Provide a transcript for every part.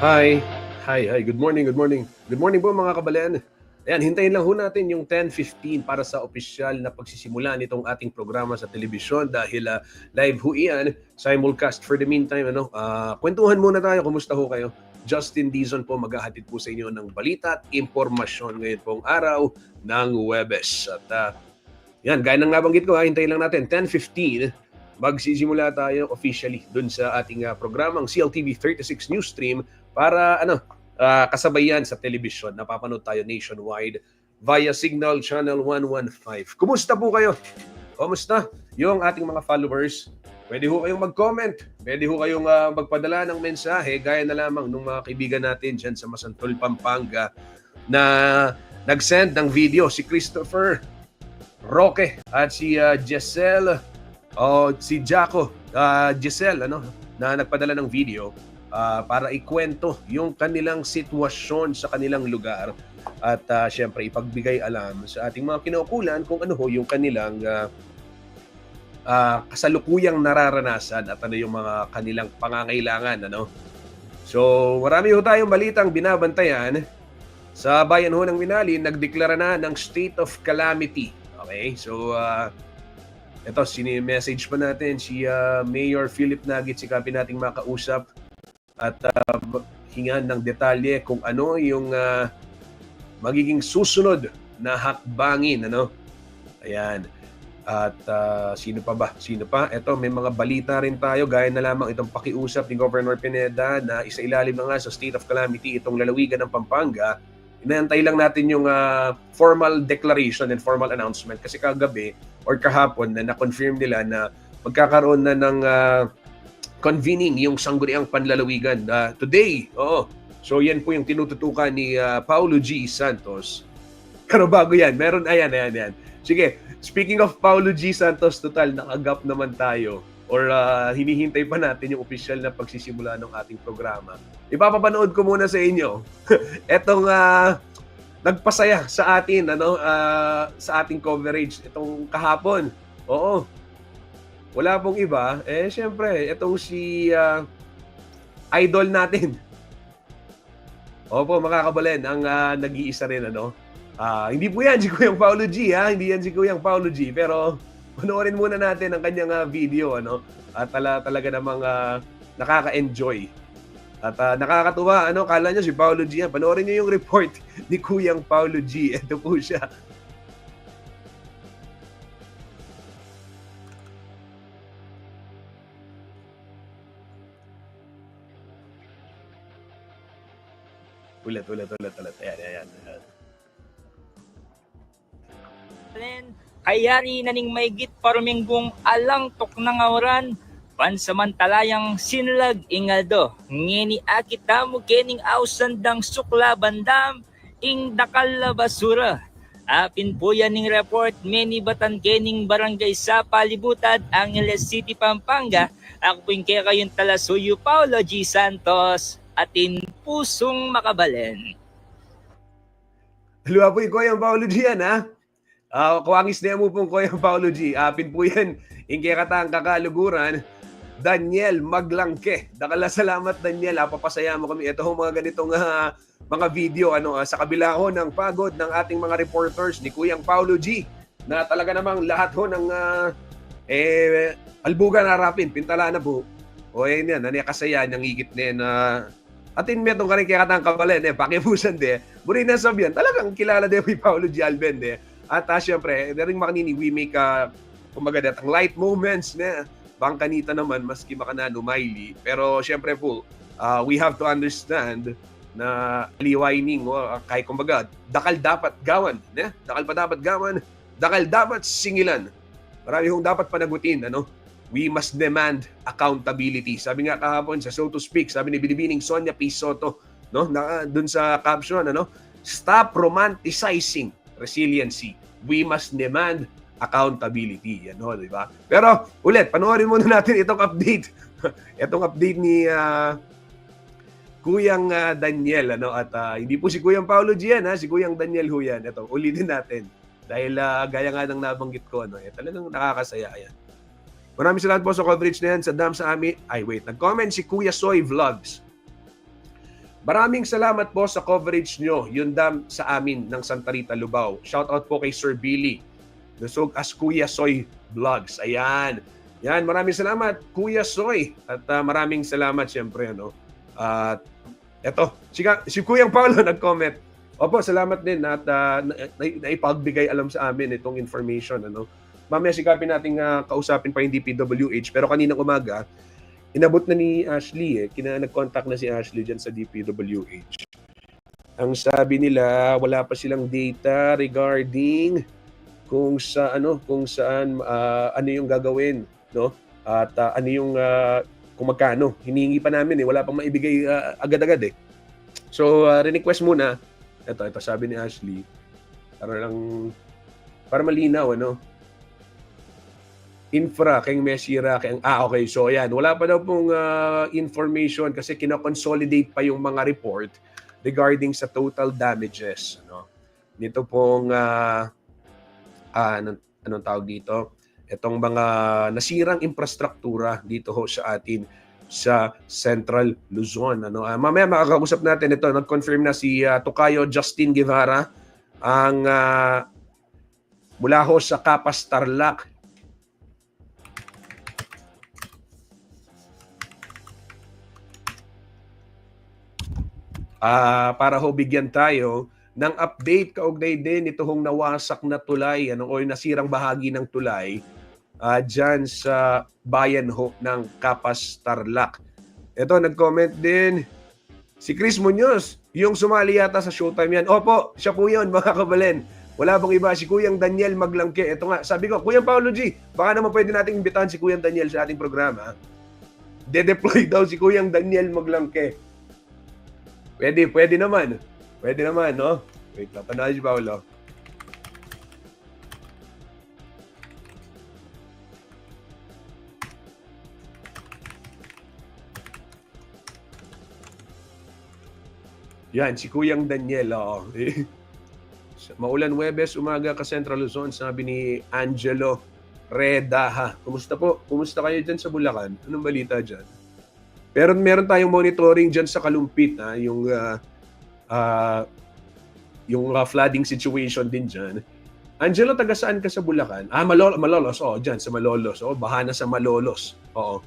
Hi. Hi. Good morning, good morning. Good morning po mga kababayan. Ayan, hintayin lang ho natin yung 10:15 para sa opisyal na pagsisimula nitong ating programa sa telebisyon dahil live ho iyan, simulcast. For the meantime, kwentuhan muna tayo. Kumusta ho kayo? Justin Dizon po maghahatid po sa inyo ng balita at impormasyon ngayon pong araw ng Huwebes. At yan, gaya ng nabanggit ko, hintayin lang natin 10:15 magsisimula tayo officially dun sa ating programang CLTV 36 News Stream para kasabayan sa telebisyon. Napapanood tayo nationwide via Signal Channel 115. Kumusta po kayo? Kumusta yung ating mga followers? Pwede ho kayong mag-comment. Pwede ho kayong magpadala ng mensahe gaya na lamang ng mga kaibigan natin dyan sa Masantol, Pampanga na nag-send ng video. Si Christopher Roque at si Giselle si Jaco, Giselle, na nagpadala ng video para ikwento yung kanilang sitwasyon sa kanilang lugar at syempre ipagbigay alam sa ating mga kinaukulan kung ano ho yung kanilang kasalukuyang nararanasan at ano yung mga kanilang pangangailangan. So marami ho tayong balitang binabantayan. Sa bayan ho ng Minalin, nagdeklara na ng state of calamity. Okay, so ito, message pa natin si Mayor Philip Nagit, sikapin nating makausap at hingan ng detalye kung ano yung magiging susunod na hakbangin. Ayan. At sino pa? Ito, may mga balita rin tayo gaya na lamang itong pakiusap ni Governor Pineda na isailalim na nga sa state of calamity itong lalawigan ng Pampanga. Inaantay lang natin yung formal declaration and formal announcement kasi kagabi or kahapon na na-confirm nila na magkakaroon na ng convening yung sangguniang panlalawigan today. Oo. So yan po yung tinututukan ni Paulo G. Santos. Pero bago yan, meron, ayan. Sige, speaking of Paulo G. Santos, total, nakagap naman tayo or hinihintay pa natin yung official na pagsisimula ng ating programa. Ipapapanood ko muna sa inyo etong nagpasaya sa atin sa ating coverage itong kahapon. Oo. Wala pong iba, syempre itong si idol natin. Opo, mga kababayan, ang nag-iisa rin hindi po yan si Kuyang Paulo G, hindi yan si Kuyang Paulo G, pero panoorin muna natin ang kanyang video at talaga namang nakaka-enjoy. At nakakatuwa, kala nyo si Paulo G yan. Panoorin nyo yung report ni Kuyang Paulo G. Ito po siya. Ulit. Ayan. Kayari naning maygit paruminggong alang tok ng auran, pansamantalayang sinlag ingaldo, ngeni akita mo kening ausandang sukla bandam, ing dakal basura. Apin po yan ning report, many batan kening barangay sa palibutad, Angeles City, Pampanga. Ako po yung kaya kayong talasuyo, Paulo G. Santos, atin pusong makabalen. Luwa po yung Kuyang Paulo G yan, kuwangis na mo pong Kuyang Paulo G. Apin po yan, ingke katang kakaluguran, Daniel Maglangke. Dakala salamat, Daniel. Papasaya mo kami. Ito mga ganitong mga video sa kabila ho ng pagod ng ating mga reporters ni Kuyang Paulo G na talaga namang lahat ho ng albugan harapin, pintala na po. O yan, kasaya, nangigit na yan atin metong karin kaya katang kabalen, pakibusan Buri na sabihan, talagang kilala din ni Paulo G. Alben At syempre, rin makanini, we make kumbaga datang light moments na bangkanita naman, maski makanano, Miley. Pero syempre po, we have to understand na liwaining, kahit kumbaga, dakal dapat gawan. Dakal pa dapat gawan, dakal dapat singilan. Marami hong dapat panagutin, We must demand accountability. Sabi nga kahapon sa So to Speak, sabi ni Binibining Sonia P. Soto, dun sa caption, stop romanticizing resiliency. We must demand accountability. Yan di ba? Pero ulit, panoorin muna natin itong update. Itong update ni Kuyang Daniel. At hindi po si Kuyang Paulo G yan, si Kuyang Daniel ho yan. Ito, ulitin natin. Dahil gaya nga ng nabanggit ko, talagang nakakasaya yan. Maraming salamat po sa coverage na yan sa Dam sa Ami. Nag-comment si Kuya Soy Vlogs. Maraming salamat po sa coverage nyo, yung dam sa amin ng Santa Rita, Lubao. Shout out po kay Sir Billy. Lusog as Kuya Soy Vlogs. Ayan. Yan, maraming salamat Kuya Soy. At maraming salamat siyempre. At eto, si Kuyang Paolo nag-comment. Opo, salamat din at naipagbigay alam sa amin itong information. Mamaya sikapin nating kausapin pa yung DPWH. Pero kaninang umaga, inabot na ni Ashley nag-contact na si Ashley dyan sa DPWH. Ang sabi nila, wala pa silang data regarding kung saan ano yung gagawin, no? At ano yung kung magkano. Hinihingi pa namin wala pang maibigay agad-agad . So request muna. Ito sabi ni Ashley para malinaw infra kayong mesira kayong okay, so ayan, wala pa daw pong information kasi kina-consolidate pa yung mga report regarding sa total damages nito pong anong tawag dito, itong mga nasirang infrastruktura dito ho sa atin sa Central Luzon. Mamaya makakausap natin ito. Nag-confirm na si Tokayo Justin Guevara ang mula ho sa Capas Tarlac. Para ho bigyan tayo ng update kaugnay din ito hong nawasak na tulay o nasirang bahagi ng tulay dyan sa bayan ho ng Capas Tarlac. Ito, nag-comment din si Chris Munoz, yung sumali yata sa Showtime yan. Opo, siya po yun mga kabalen. Wala bang iba, si Kuyang Daniel Maglangke. Ito nga, sabi ko, Kuyang Paolo G, baka naman pwede nating imbitahan si Kuyang Daniel sa ating programa. De-deploy daw si Kuyang Daniel Maglangke. Pwede naman. Pwede naman, no? Wait, tatanaan si Paolo. Yan, si Kuyang Daniel. Maulan Huwebes, umaga ka Central Luzon, sabi ni Angelo Reda. Kumusta po? Kumusta kayo dyan sa Bulacan? Anong balita dyan? Pero meron tayong monitoring dyan sa Kalumpit, yung flooding situation din dyan. Angelo, taga saan ka sa Bulacan? Malolos. Dyan sa Malolos. Baha na sa Malolos. Oo.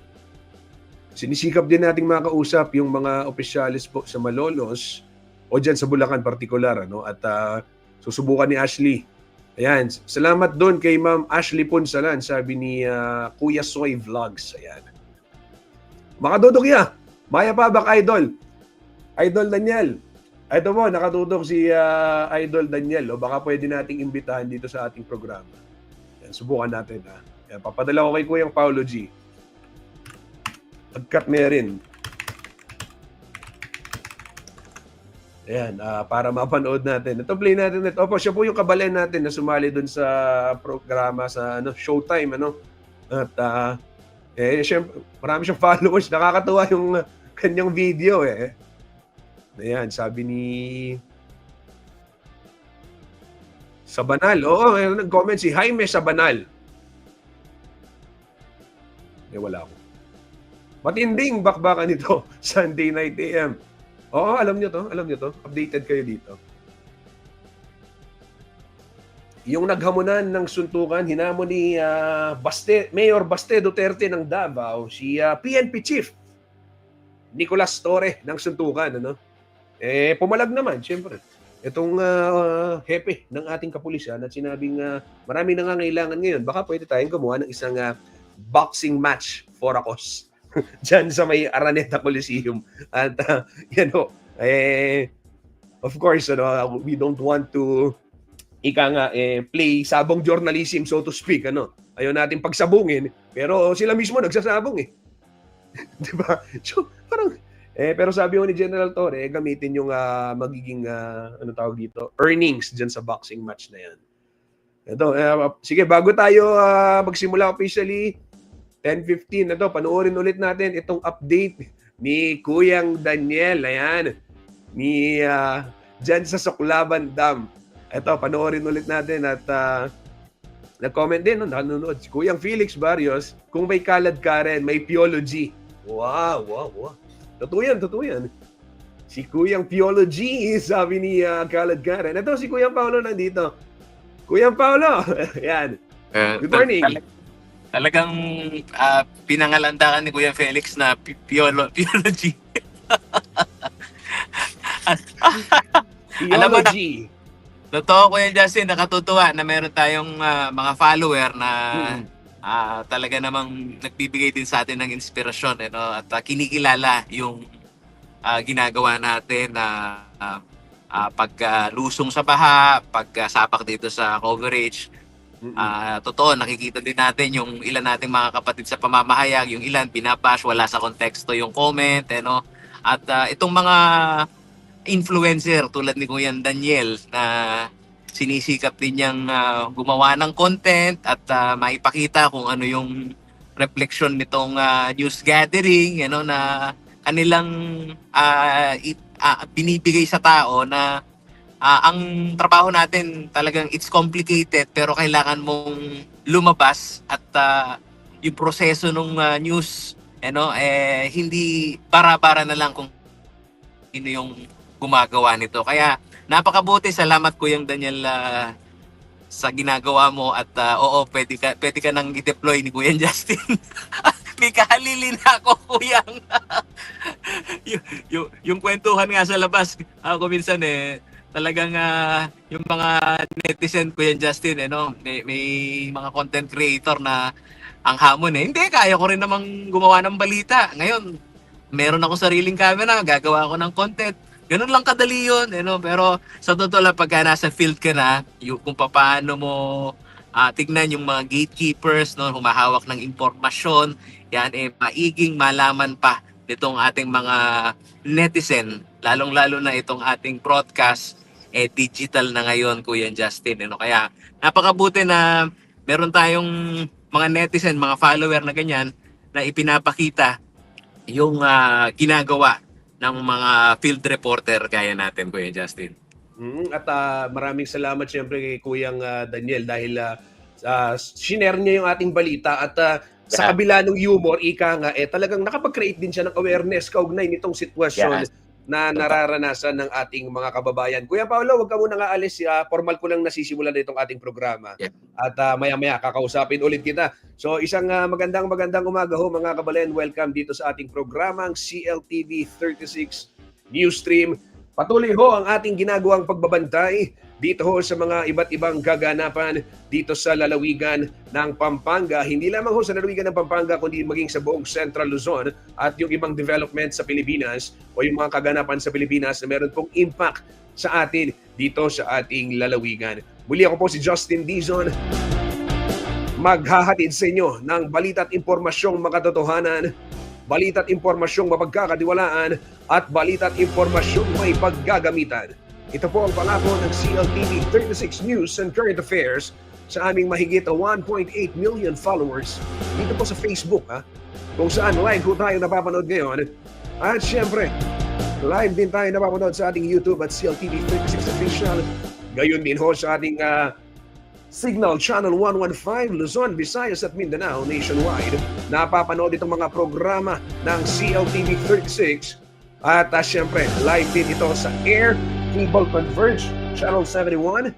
Sinisikap din nating makausap yung mga opisyalis po sa Malolos o dyan sa Bulacan partikular. At susubukan ni Ashley. Ayan. Salamat doon kay Ma'am Ashley Punsalan, sabi ni Kuya Soy Vlogs. Ayan. Makadudok Maya Pabak Idol. Idol Daniel. Ito mo, nakatutok si Idol Daniel. Baka pwede nating imbitahan dito sa ating programa. Yan, subukan natin. Yan, papadala ko kay Kuyang Paolo G. Pagkat meron. Ayan, para mapanood natin. Ito, play natin ito. Opo, siya po yung kabalen natin na sumali dun sa programa sa Showtime. At syempre, marami siyang followers. Nakakatuwa yung kanyang video . Ayan, sabi ni Sabanal. Oo, nag-comment si Jaime Sabanal. Wala ako. Matinding bakbakan nito, Sunday night AM. Oo, alam nyo to. Updated kayo dito. Yung naghamunan ng suntukan, hinamon ni Mayor Baste Duterte ng Davao, si PNP Chief Nicolas Torre ng suntukan. Pumalag naman, siyempre. Itong hepe ng ating kapulisan at sinabing maraming nangangailangan ngayon, baka pwede tayong gumawa ng isang boxing match for a cause. Diyan sa may Araneta Coliseum. At of course, we don't want to play sabong journalism, so to speak. Ayaw natin pagsabungin, pero sila mismo nagsasabong . Diba? So, parang, pero sabi ko ni General Torre, gamitin yung magiging, tawag dito, earnings dyan sa boxing match na yan. Ito, sige, bago tayo magsimula officially, 10:15 panoorin ulit natin itong update ni Kuyang Daniel. Ayan, ni dyan sa Soclaban Dam. Ito, panoorin ulit natin at nag-comment din, nanonood si Kuyang Felix Barrios, kung may kalad ka rin, may Piolo G. Wow. Totoo yan. Si Kuyang Piolo G, sabi ni Khaled Karen. Ito, si Kuyang Paolo nandito. Kuyang Paolo, yan. Good morning. Talagang pinangalandakan ni Kuya Felix na Piolo G. Alam Piolo mo na, G. totoo Kuya Justin, nakatutuwa na meron tayong mga follower na talaga namang nagbibigay din sa atin ng inspirasyon, no? At kinikilala yung ginagawa natin na paglusong sa baha, pagsapak dito sa coverage. Totoo, nakikita din natin yung ilan nating mga kapatid sa pamamahayag, yung ilan binabash, wala sa konteksto yung comment, no? At itong mga influencer tulad ni Kuya Daniel na sinisikap din niyang gumawa ng content at maipakita kung ano yung reflection nitong news gathering, na kanilang binibigay sa tao na ang trabaho natin talagang it's complicated pero kailangan mong lumabas at yung proseso ng news hindi para-para na lang kung sino yung gumagawa nito. Kaya napakabuti, salamat Kuyang Daniel sa ginagawa mo at oo, pwede ka nang i-deploy ni Kuya Justin. May kahalili na ako, Kuyang. yung kwentuhan nga sa labas, ako minsan talagang yung mga netizen Kuya Justin, may mga content creator na ang hamon hindi, kaya ko rin namang gumawa ng balita. Ngayon, meron ako sariling camera, gagawa ako ng content. Ganun lang kadali yun, pero sa totoo lang pagka nasa field ka na, kung paano mo tignan yung mga gatekeepers, humahawak ng impormasyon, yan maiging malaman pa nitong ating mga netizen, lalong-lalo na itong ating broadcast, digital na ngayon, Kuya Justin. Kaya napakabuti na meron tayong mga netizen, mga follower na ganyan, na ipinapakita yung ginagawa ng mga field reporter kaya natin, Kuya Justin. At maraming salamat siyempre kay Kuyang Daniel dahil shinare niya yung ating balita at sa kabila ng humor, ika nga, talagang nakapag-create din siya ng awareness kaugnay nitong sitwasyon na nararanasan ng ating mga kababayan. Kuya Paolo, wag ka muna nga alis. Formal ko lang nasisimulan na itong ating programa. At maya-maya, kakausapin ulit kita. So isang magandang umaga ho mga kababayan. Welcome dito sa ating programang CLTV 36 Newsstream. Patuloy ho ang ating ginagawang pagbabantay dito ho sa mga iba't ibang kaganapan dito sa lalawigan ng Pampanga. Hindi lamang ho sa lalawigan ng Pampanga kundi maging sa buong Central Luzon at yung ibang development sa Pilipinas o yung mga kaganapan sa Pilipinas na meron pong impact sa atin dito sa ating lalawigan. Muli ako po si Justin Dizon, maghahatid sa inyo ng balita at impormasyong makatotohanan, balita at impormasyong mapagkakatiwalaan at balita at impormasyong may paggagamitan. Ito po ang pangako ng CLTV 36 News and Current Affairs sa aming mahigit 1.8 million followers dito po sa Facebook, kung saan live po tayo napapanood ngayon. At syempre, live din tayo napapanood sa ating YouTube at CLTV 36 Official. Gayon din ho sa ating Signal Channel 115, Luzon, Visayas at Mindanao nationwide. Napapanood itong mga programa ng CLTV 36. At syempre, live din ito sa Air Cable Converge Channel 71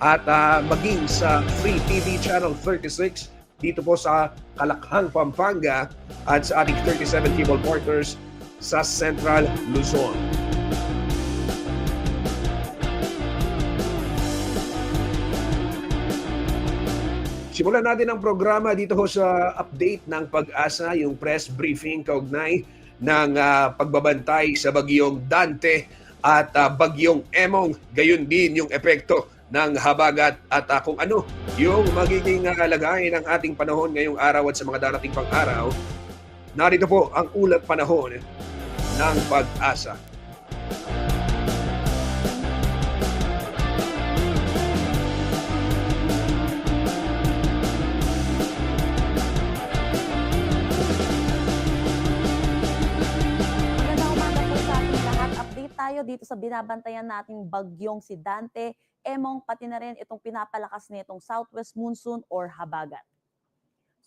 at maging sa Free TV Channel 36 dito po sa Kalakhang, Pampanga at sa ating 37 cable partners sa Central Luzon. Simulan natin ang programa dito ho sa update ng Pag-asa, yung press briefing kaugnay ng pagbabantay sa bagyong Dante at bagyong Emong. Gayon din yung epekto ng habagat at kung ano yung magiging kalagayan ng ating panahon ngayong araw at sa mga darating pang araw. Narito po ang ulat panahon ng Pag-asa. Tayo dito sa binabantayan nating bagyong si Dante, Emong, pati na rin itong pinapalakas nitong southwest monsoon or habagat.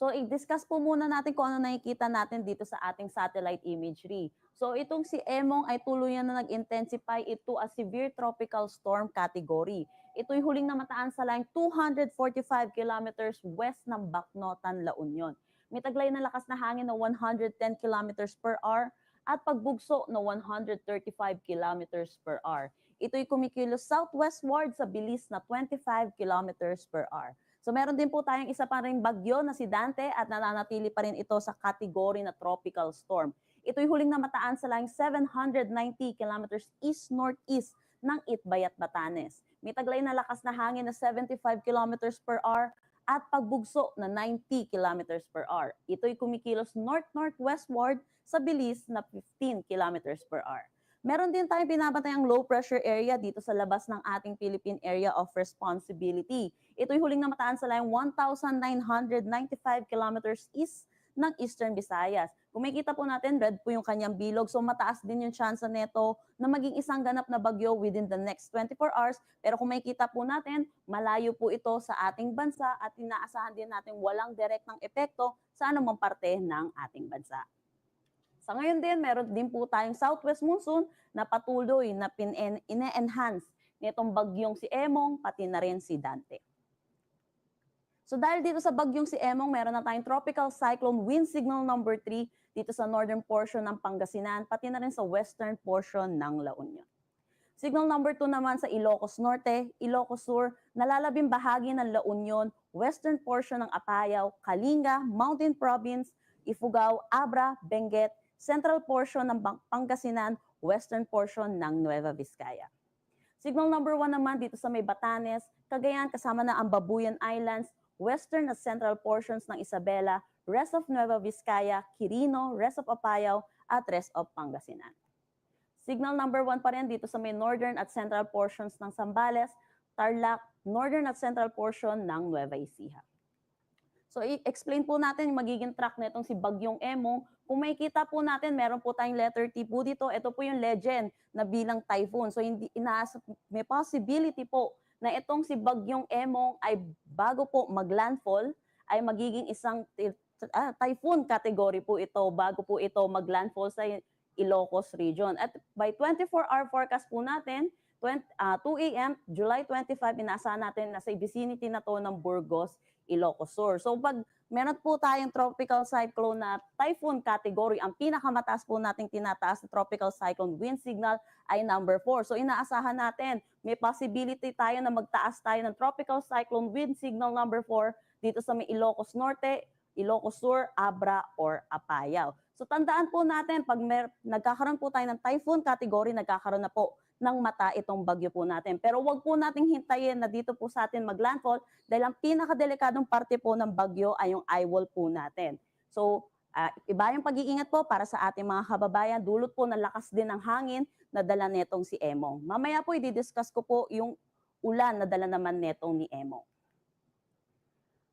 So i-discuss po muna natin kung ano nakikita natin dito sa ating satellite imagery. So itong si Emong ay tuluyan na nag-intensify ito as severe tropical storm category. Ito'y huling namataan sa line 245 kilometers west ng Bacnotan, La Union. May taglay na lakas na hangin na 110 kilometers per hour at pagbugso na 135 kilometers per hour. Ito'y kumikilos southwestward sa bilis na 25 kilometers per hour. So meron din po tayong isa pa ring bagyo na si Dante at nananatili pa rin ito sa kategory na tropical storm. Ito'y huling namataan sa line 790 kilometers east-northeast ng Itbayat, Batanes. May taglay na lakas na hangin na 75 kilometers per hour at pagbugso na 90 kilometers per hour. Ito'y kumikilos north-northwestward sa bilis na 15 kilometers per hour. Meron din tayong binabatayang low pressure area dito sa labas ng ating Philippine Area of Responsibility. Ito'y huling namataan sa line 1,995 kilometers east ng Eastern Visayas. Kung makikita po natin, red po yung kanyang bilog. So mataas din yung chance neto na maging isang ganap na bagyo within the next 24 hours. Pero kung makikita po natin, malayo po ito sa ating bansa at inaasahan din natin walang direktang epekto sa anumang parte ng ating bansa. Sa ngayon din, meron din po tayong southwest monsoon na patuloy na ine-enhance nitong bagyong si Emong, pati na rin si Dante. So dahil dito sa bagyong si Emong, meron na tayong tropical cyclone wind signal number 3 dito sa northern portion ng Pangasinan, pati na rin sa western portion ng La Union. Signal number 2 naman sa Ilocos Norte, Ilocos Sur, nalalabing bahagi ng La Union, western portion ng Apayao, Kalinga, Mountain Province, Ifugao, Abra, Benguet, central portion ng Pangasinan, western portion ng Nueva Vizcaya. Signal number 1 naman dito sa may Batanes, Cagayan kasama na ang Babuyan Islands, western at central portions ng Isabela, rest of Nueva Vizcaya, Quirino, rest of Apayao, at rest of Pangasinan. Signal number 1 pa rin dito sa may northern at central portions ng Zambales, Tarlac, northern at central portion ng Nueva Ecija. So i-explain po natin yung magiging track nitong si Bagyong Emong. Kung makikita po natin, meron po tayong letter T po dito. Ito po yung legend na bilang typhoon. So may possibility po na itong si Bagyong Emong ay bago po maglandfall ay magiging isang typhoon category po ito bago po ito maglandfall sa Ilocos region. At by 24-hour forecast po natin, 2 a.m. July 25, inaasahan natin na sa vicinity na to ng Burgos, Ilocos Sur. So pag meron po tayong tropical cyclone na typhoon category, ang pinakamataas po nating tinataas na tropical cyclone wind signal ay number 4. So inaasahan natin, may possibility tayo na magtaas tayo ng tropical cyclone wind signal number 4 dito sa may Ilocos Norte, Ilocos Sur, Abra, or Apayao. So tandaan po natin, pag nagkakaroon po tayo ng typhoon category, nagkakaroon na po ng mata itong bagyo po natin. Pero wag po nating hintayin na dito po sa atin maglandfall dahil ang pinakadelikadong parte po ng bagyo ay yung eye wall po natin. So, iba yung pag-iingat po para sa ating mga kababayan. Dulot po ng lakas din ng hangin na dala netong si Emong. Mamaya po i-discuss ko po yung ulan na dala naman netong ni Emong.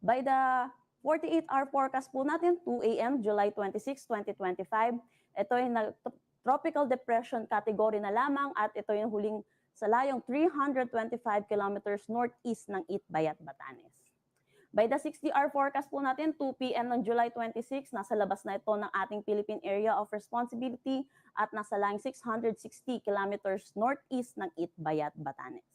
By the 48-hour forecast po natin, 2 a.m. July 26, 2025, ito ay tropical depression category na lamang at ito yung huling sa layong 325 kilometers northeast ng Itbayat, Batanes. By the 60-hour forecast po natin, 2 p.m. ng July 26, nasa labas na ito ng ating Philippine Area of Responsibility at nasa layong 660 kilometers northeast ng Itbayat, Batanes.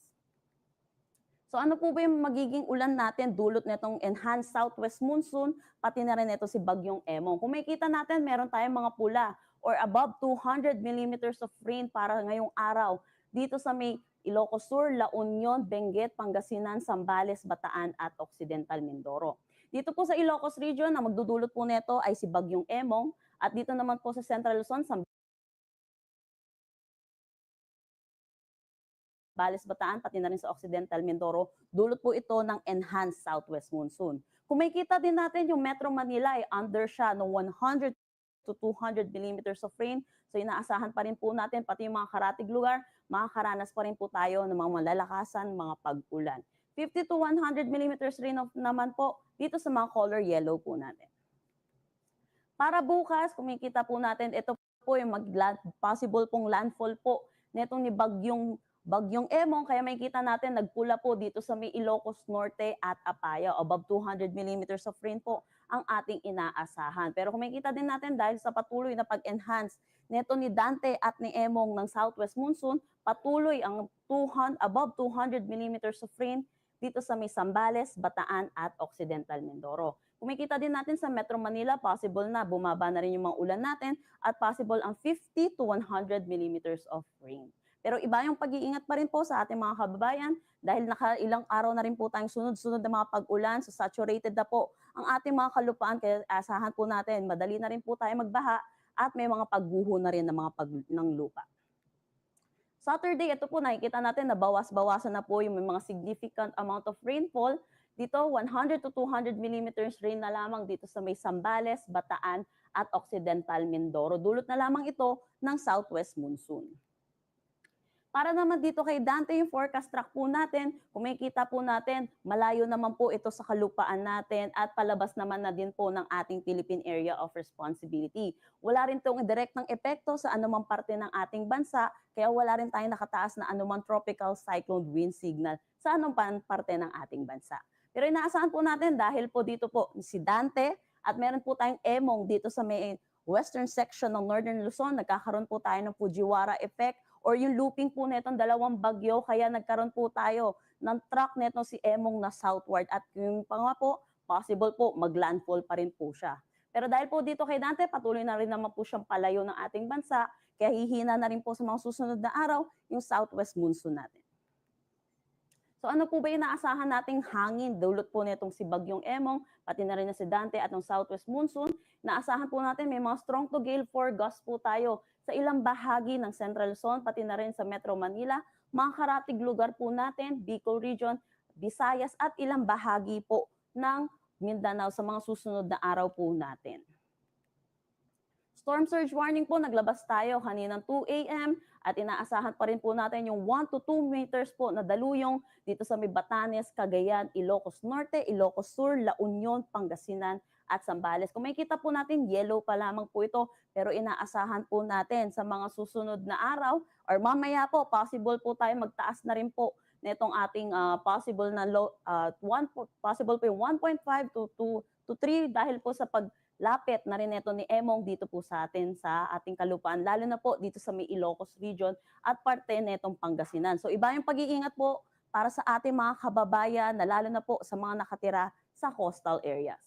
So ano po ba yung magiging ulan natin dulot nitong enhanced southwest monsoon, pati na rin ito si Bagyong Emong. Kung makikita natin, meron tayong mga pula or above 200 millimeters of rain para ngayong araw dito sa may Ilocos Sur, La Union, Benguet, Pangasinan, Zambales, Bataan at Occidental Mindoro. Dito po sa Ilocos region, na magdudulot po nito ay si Bagyong Emong at dito naman po sa Central Luzon, Zambales, Bataan, pati na rin sa Occidental Mindoro, dulot po ito ng enhanced southwest monsoon. Kung makikita din natin yung Metro Manila ay under siya ng 100 to 200 millimeters of rain. So inaasahan pa rin po natin, pati yung mga karatig lugar, makakaranas pa rin po tayo ng mga malalakasan, mga pag-ulan. 50 to 100 millimeters rain naman po dito sa mga color yellow po natin. Para bukas, kung makikita po natin, ito po yung possible pong landfall po netong ni Bagyong Emong, kaya makikita natin nagpula po dito sa may Ilocos Norte at Apayao. Above 200 millimeters of rain po ang ating inaasahan. Pero kung makikita din natin dahil sa patuloy na pag-enhance neto ni Dante at ni Emong ng southwest monsoon, patuloy ang above 200 millimeters of rain dito sa may Zambales, Bataan at Occidental Mindoro. Kung makikita din natin sa Metro Manila, possible na bumaba na rin yung mga ulan natin at possible ang 50 to 100 millimeters of rain. Pero iba yung pag-iingat pa rin po sa ating mga kababayan dahil nakailang araw na rin po tayong sunod-sunod na mga pag-ulan, so saturated na po ang ating mga kalupaan, kaya asahan po natin, madali na rin po tayo magbaha at may mga pagguho na rin ng lupa. Saturday, ito po nakikita natin na bawas-bawasan na po yung may mga significant amount of rainfall. Dito, 100 to 200 millimeters rain na lamang dito sa may Zambales, Bataan at Occidental Mindoro. Dulot na lamang ito ng southwest monsoon. Para naman dito kay Dante, yung forecast track po natin, kung makikita po natin, malayo naman po ito sa kalupaan natin at palabas naman na din po ng ating Philippine Area of Responsibility. Wala rin itong direktang epekto sa anumang parte ng ating bansa, kaya wala rin tayong nakataas na anumang tropical cyclone wind signal sa anumang parte ng ating bansa. Pero inaasahan po natin dahil po dito po si Dante at meron po tayong Emong dito sa may western section ng Northern Luzon, nagkakaroon po tayo ng Fujiwara effect or yung looping po netong dalawang bagyo, kaya nagkaroon po tayo ng track netong si Emong na southward at yung pa nga po, possible po maglandfall pa rin po siya. Pero dahil po dito kay Dante, patuloy na rin naman po siyang palayo ng ating bansa, kaya hihina na rin po sa mga susunod na araw yung southwest monsoon natin. So ano po ba yung naasahan nating hangin? Dulot po netong si Bagyong Emong, pati na rin na si Dante at ng southwest monsoon. Naasahan po natin may mga strong to gale 4 gusts po tayo sa ilang bahagi ng Central Luzon, pati na rin sa Metro Manila, mga karatig lugar po natin, Bicol Region, Visayas at ilang bahagi po ng Mindanao sa mga susunod na araw po natin. Storm surge warning po, naglabas tayo kaninang 2 a.m. at inaasahan pa rin po natin yung 1 to 2 meters po na daluyong dito sa may Batanes, Cagayan, Ilocos Norte, Ilocos Sur, La Union, Pangasinan at Zambales. Kung makikita po natin, yellow pa lamang po ito, pero inaasahan po natin sa mga susunod na araw or mamaya po, possible po tayo magtaas na rin po nitong ating possible na low, possible po yung 1.5 to 3 dahil po sa paglapit na rin ito ni Emong dito po sa atin sa ating kalupaan, lalo na po dito sa may Ilocos Region at parte nitong Pangasinan. So iba yung pag-iingat po para sa ating mga kababayan na lalo na po sa mga nakatira sa coastal areas.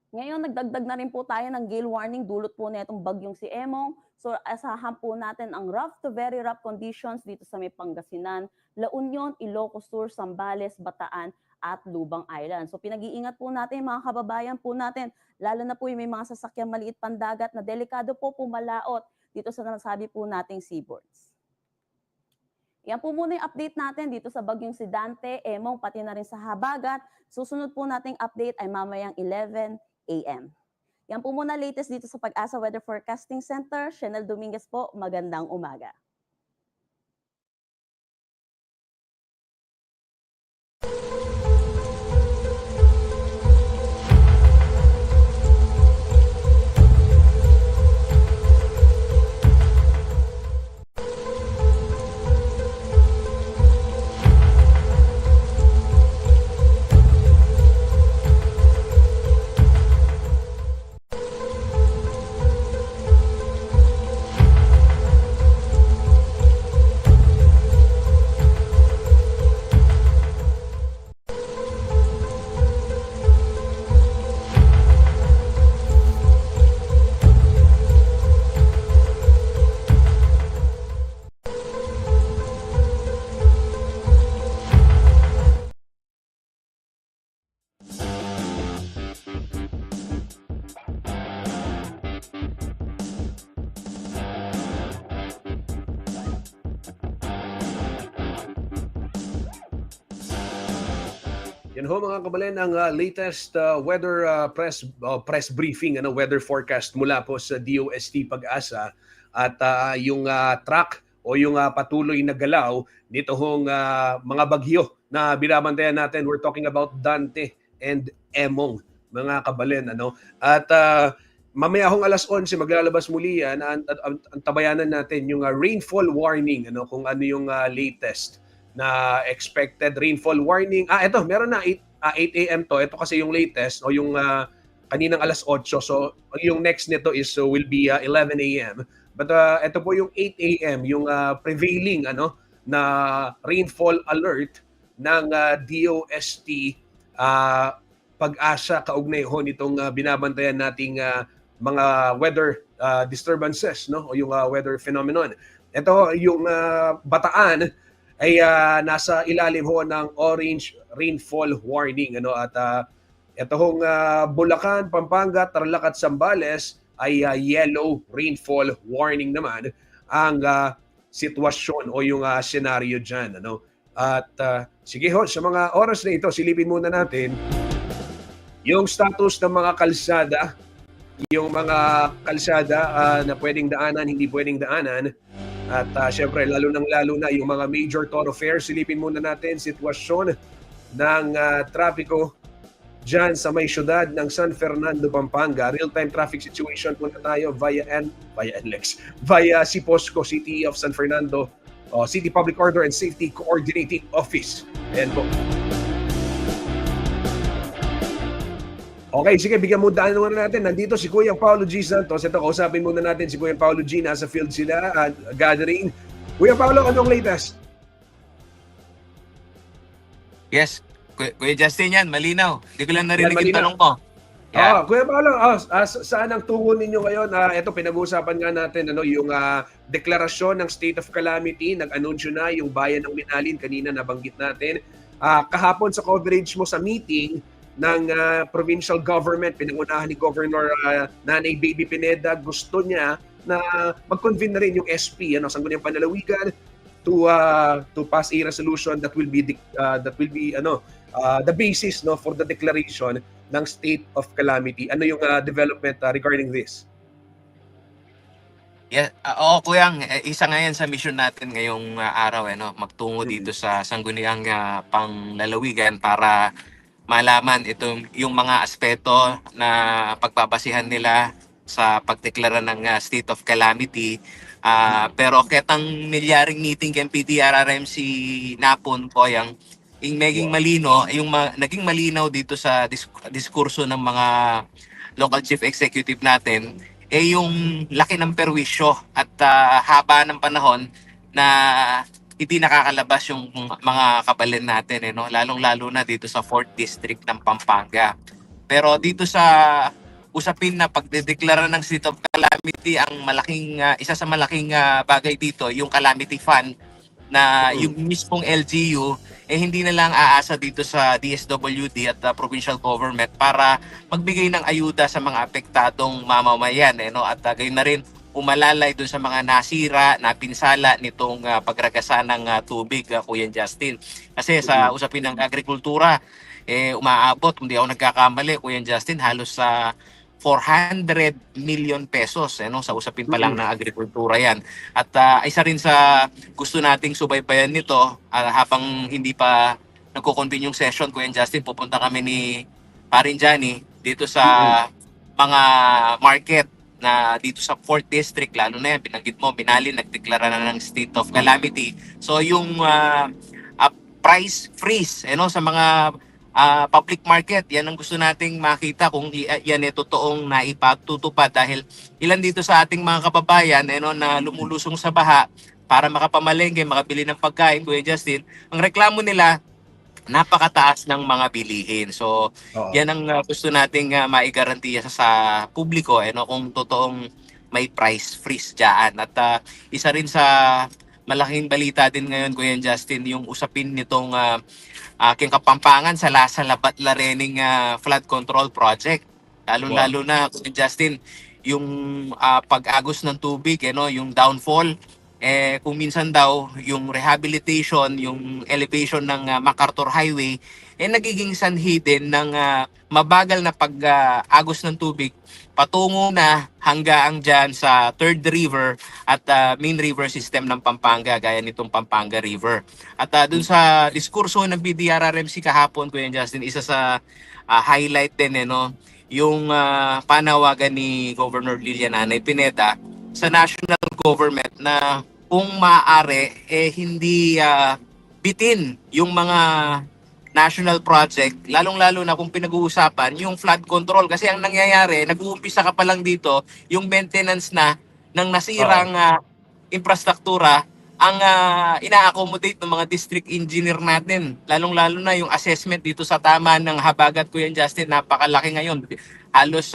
Ngayon, nagdagdag na rin po tayo ng gale warning dulot po na itong bagyong si Emong. So, asahan po natin ang rough to very rough conditions dito sa may Pangasinan, La Union, Ilocos Sur, Zambales, Bataan at Lubang Island. So, pinag-iingat po natin mga kababayan po natin, lalo na po yung may mga sasakyan maliit pandagat na delikado po pumalaot dito sa nasabi po nating seaboards. Yan po muna yung update natin dito sa bagyong si Dante, Emong, pati na rin sa habagat. Susunod po nating update ay mamayang 11 a.m. Yan po muna latest dito sa Pag-asa Weather Forecasting Center. Shenel Dominguez po, magandang umaga. Yan ho mga kabalen ang latest weather press briefing, weather forecast mula po sa DOST Pag-asa at yung track o yung patuloy na galaw nito hong mga bagyo na binabantayan natin. We're talking about Dante and Emong, mga kabalen. At mamaya hong alas 11 maglalabas muli yan. Ang tabayanan natin yung rainfall warning, kung ano yung latest na expected rainfall warning. Ito, meron na 8 a.m. to. Ito kasi yung latest o yung kaninang alas 8. So yung next nito is will be 11 a.m. But ito po yung 8 a.m. yung prevailing na rainfall alert ng DOST Pag-asa kaugnay ho nitong binabantayan nating mga weather disturbances o yung weather phenomenon. Ito yung Bataan ay nasa ilalim ho ng orange rainfall warning at ito hong Bulacan, Pampanga, Tarlac at Zambales ay yellow rainfall warning naman ang sitwasyon o yung senaryo diyan At sige ho, sa mga oras na ito silipin muna natin yung status ng mga kalsada, yung mga kalsada na pwedeng daanan, hindi pwedeng daanan. At syempre, lalo na yung mga major thoroughfares. Silipin muna natin sitwasyon ng trapiko dyan sa may syudad ng San Fernando, Pampanga. Real-time traffic situation muna tayo via NLEX, via CPOSCO, City of San Fernando, City Public Order and Safety Coordinating Office. Ayan po. Okay, sige, bigyan mo daan muna natin. Nandito si Kuya Paulo G. Santos. Ito, kausapin muna natin si Kuya Paulo G. Nasa field sila at gathering. Kuya Paulo, anong latest? Yes, Kuya Justin yan, malinaw. Hindi ko lang narinig yung malinaw. tanong mo. Yeah. Kuya Paulo, saan ang tungo ninyo ngayon? Ito, pinag-uusapan nga natin yung deklarasyon ng state of calamity. Nag-anunsyo na yung bayan ng Binalin. Kanina nabanggit natin. Kahapon sa coverage mo sa meeting ng provincial government, pinangunahan ni Governor Nanay Baby Pineda, gusto niya na mag-convene na rin yung SP, Sangguniang Panlalawigan, to pass a resolution that will be the basis for the declaration ng state of calamity. Ano yung development regarding this? Yeah, oo Kuyang, isa nga yan sa mission natin ngayong araw magtungo dito sa Sangguniang Panlalawigan para malaman itong yung mga aspeto na pagbabasihan nila sa pagdeklara ng state of calamity. Pero ketang nilyaring meeting kay PDRRMC napon ko yung naging naging malinaw dito sa diskurso ng mga local chief executive natin yung laki ng perwisyo at haba ng panahon na hindi nakakalabas yung mga kabalin natin lalong-lalo na dito sa 4th District ng Pampanga. Pero dito sa usapin na pagdedeklara ng state of calamity, ang isa sa malaking bagay dito yung calamity fund na yung mismong LGU hindi na lang aasa dito sa DSWD at provincial government para magbigay ng ayuda sa mga apektadong mamamayan at gayon na rin umalalay doon sa mga nasira, napinsala nitong pagragasa ng tubig, Kuya Justin. Kasi sa usapin ng agrikultura, umaabot, kung di ako nagkakamali, Kuya Justin, halos sa 400 million pesos sa usapin pa lang ng agrikultura yan. At isa rin sa gusto nating subaybayan nito, habang hindi pa nagko-convene yung session, Kuya Justin, pupunta kami ni Parin Johnny dito sa mga market na dito sa 4th District, lalo na yan, binanggit mo, Binalin, nagdeklara na ng state of calamity. So yung price freeze sa mga public market, yan ang gusto nating makita kung yan totoong naipatutupad dahil ilan dito sa ating mga kababayan na lumulusong sa baha para makapamalengke, makabili ng pagkain, Kuya Justin, ang reklamo nila, napakataas ng mga bilihin. So, yan ang gusto nating maigarantiya sa publiko kung totoong may price freeze dyan. At isa rin sa malaking balita din ngayon, Kuya Justin, yung usapin nitong aking Kapampangan sa Lasa Labat Larening flood control project. Lalo na, Kuya Justin, yung pag-agos ng tubig, yung downfall, kung minsan daw yung rehabilitation, yung elevation ng MacArthur Highway nagiging sanhi din ng mabagal na pag-agos ng tubig patungo na hanggang dyan sa 3rd River at main river system ng Pampanga gaya nitong Pampanga River. At dun sa diskurso ng PDRRMC kahapon, Kuya Justin, isa sa highlight din yung panawagan ni Governor Liliananay Pineda sa national government na kung maaari hindi bitin yung mga national project, lalong-lalo na kung pinag-uusapan yung flood control. Kasi ang nangyayari, nag-uumpisa ka pa lang dito, yung maintenance na ng nasirang infrastruktura ang ina-accommodate ng mga district engineer natin. Lalong-lalo na yung assessment dito sa tama ng Habagat, Kuya Justin, napakalaki ngayon. Halos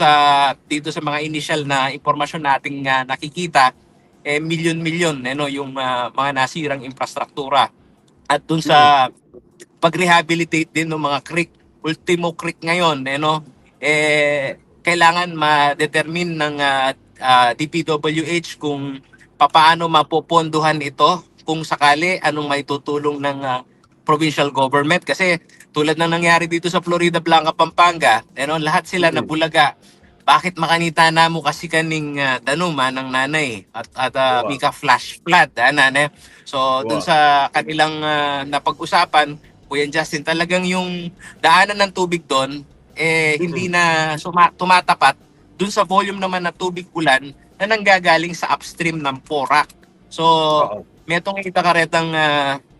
dito sa mga initial na impormasyon nating nakikita, milyon-milyon yung mga nasirang infrastruktura. At dun sa pag-rehabilitate din ng mga creek, Ultimo Creek ngayon, kailangan ma-determine ng DPWH kung paano mapopondohan ito, kung sakali anong may tutulong ng provincial government. Kasi tulad ng nangyari dito sa Florida Blanca, Pampanga, lahat sila nabulaga. Bakit makanita na mo kasi kaning danuma ng nanay at mika flash flood, nanay. So dun sa kanilang napag-usapan, Kuya Justin, talagang yung daanan ng tubig doon hindi na tumatapat dun sa volume naman na tubig ulan na nanggagaling sa upstream ng Porac. So metong itakaretang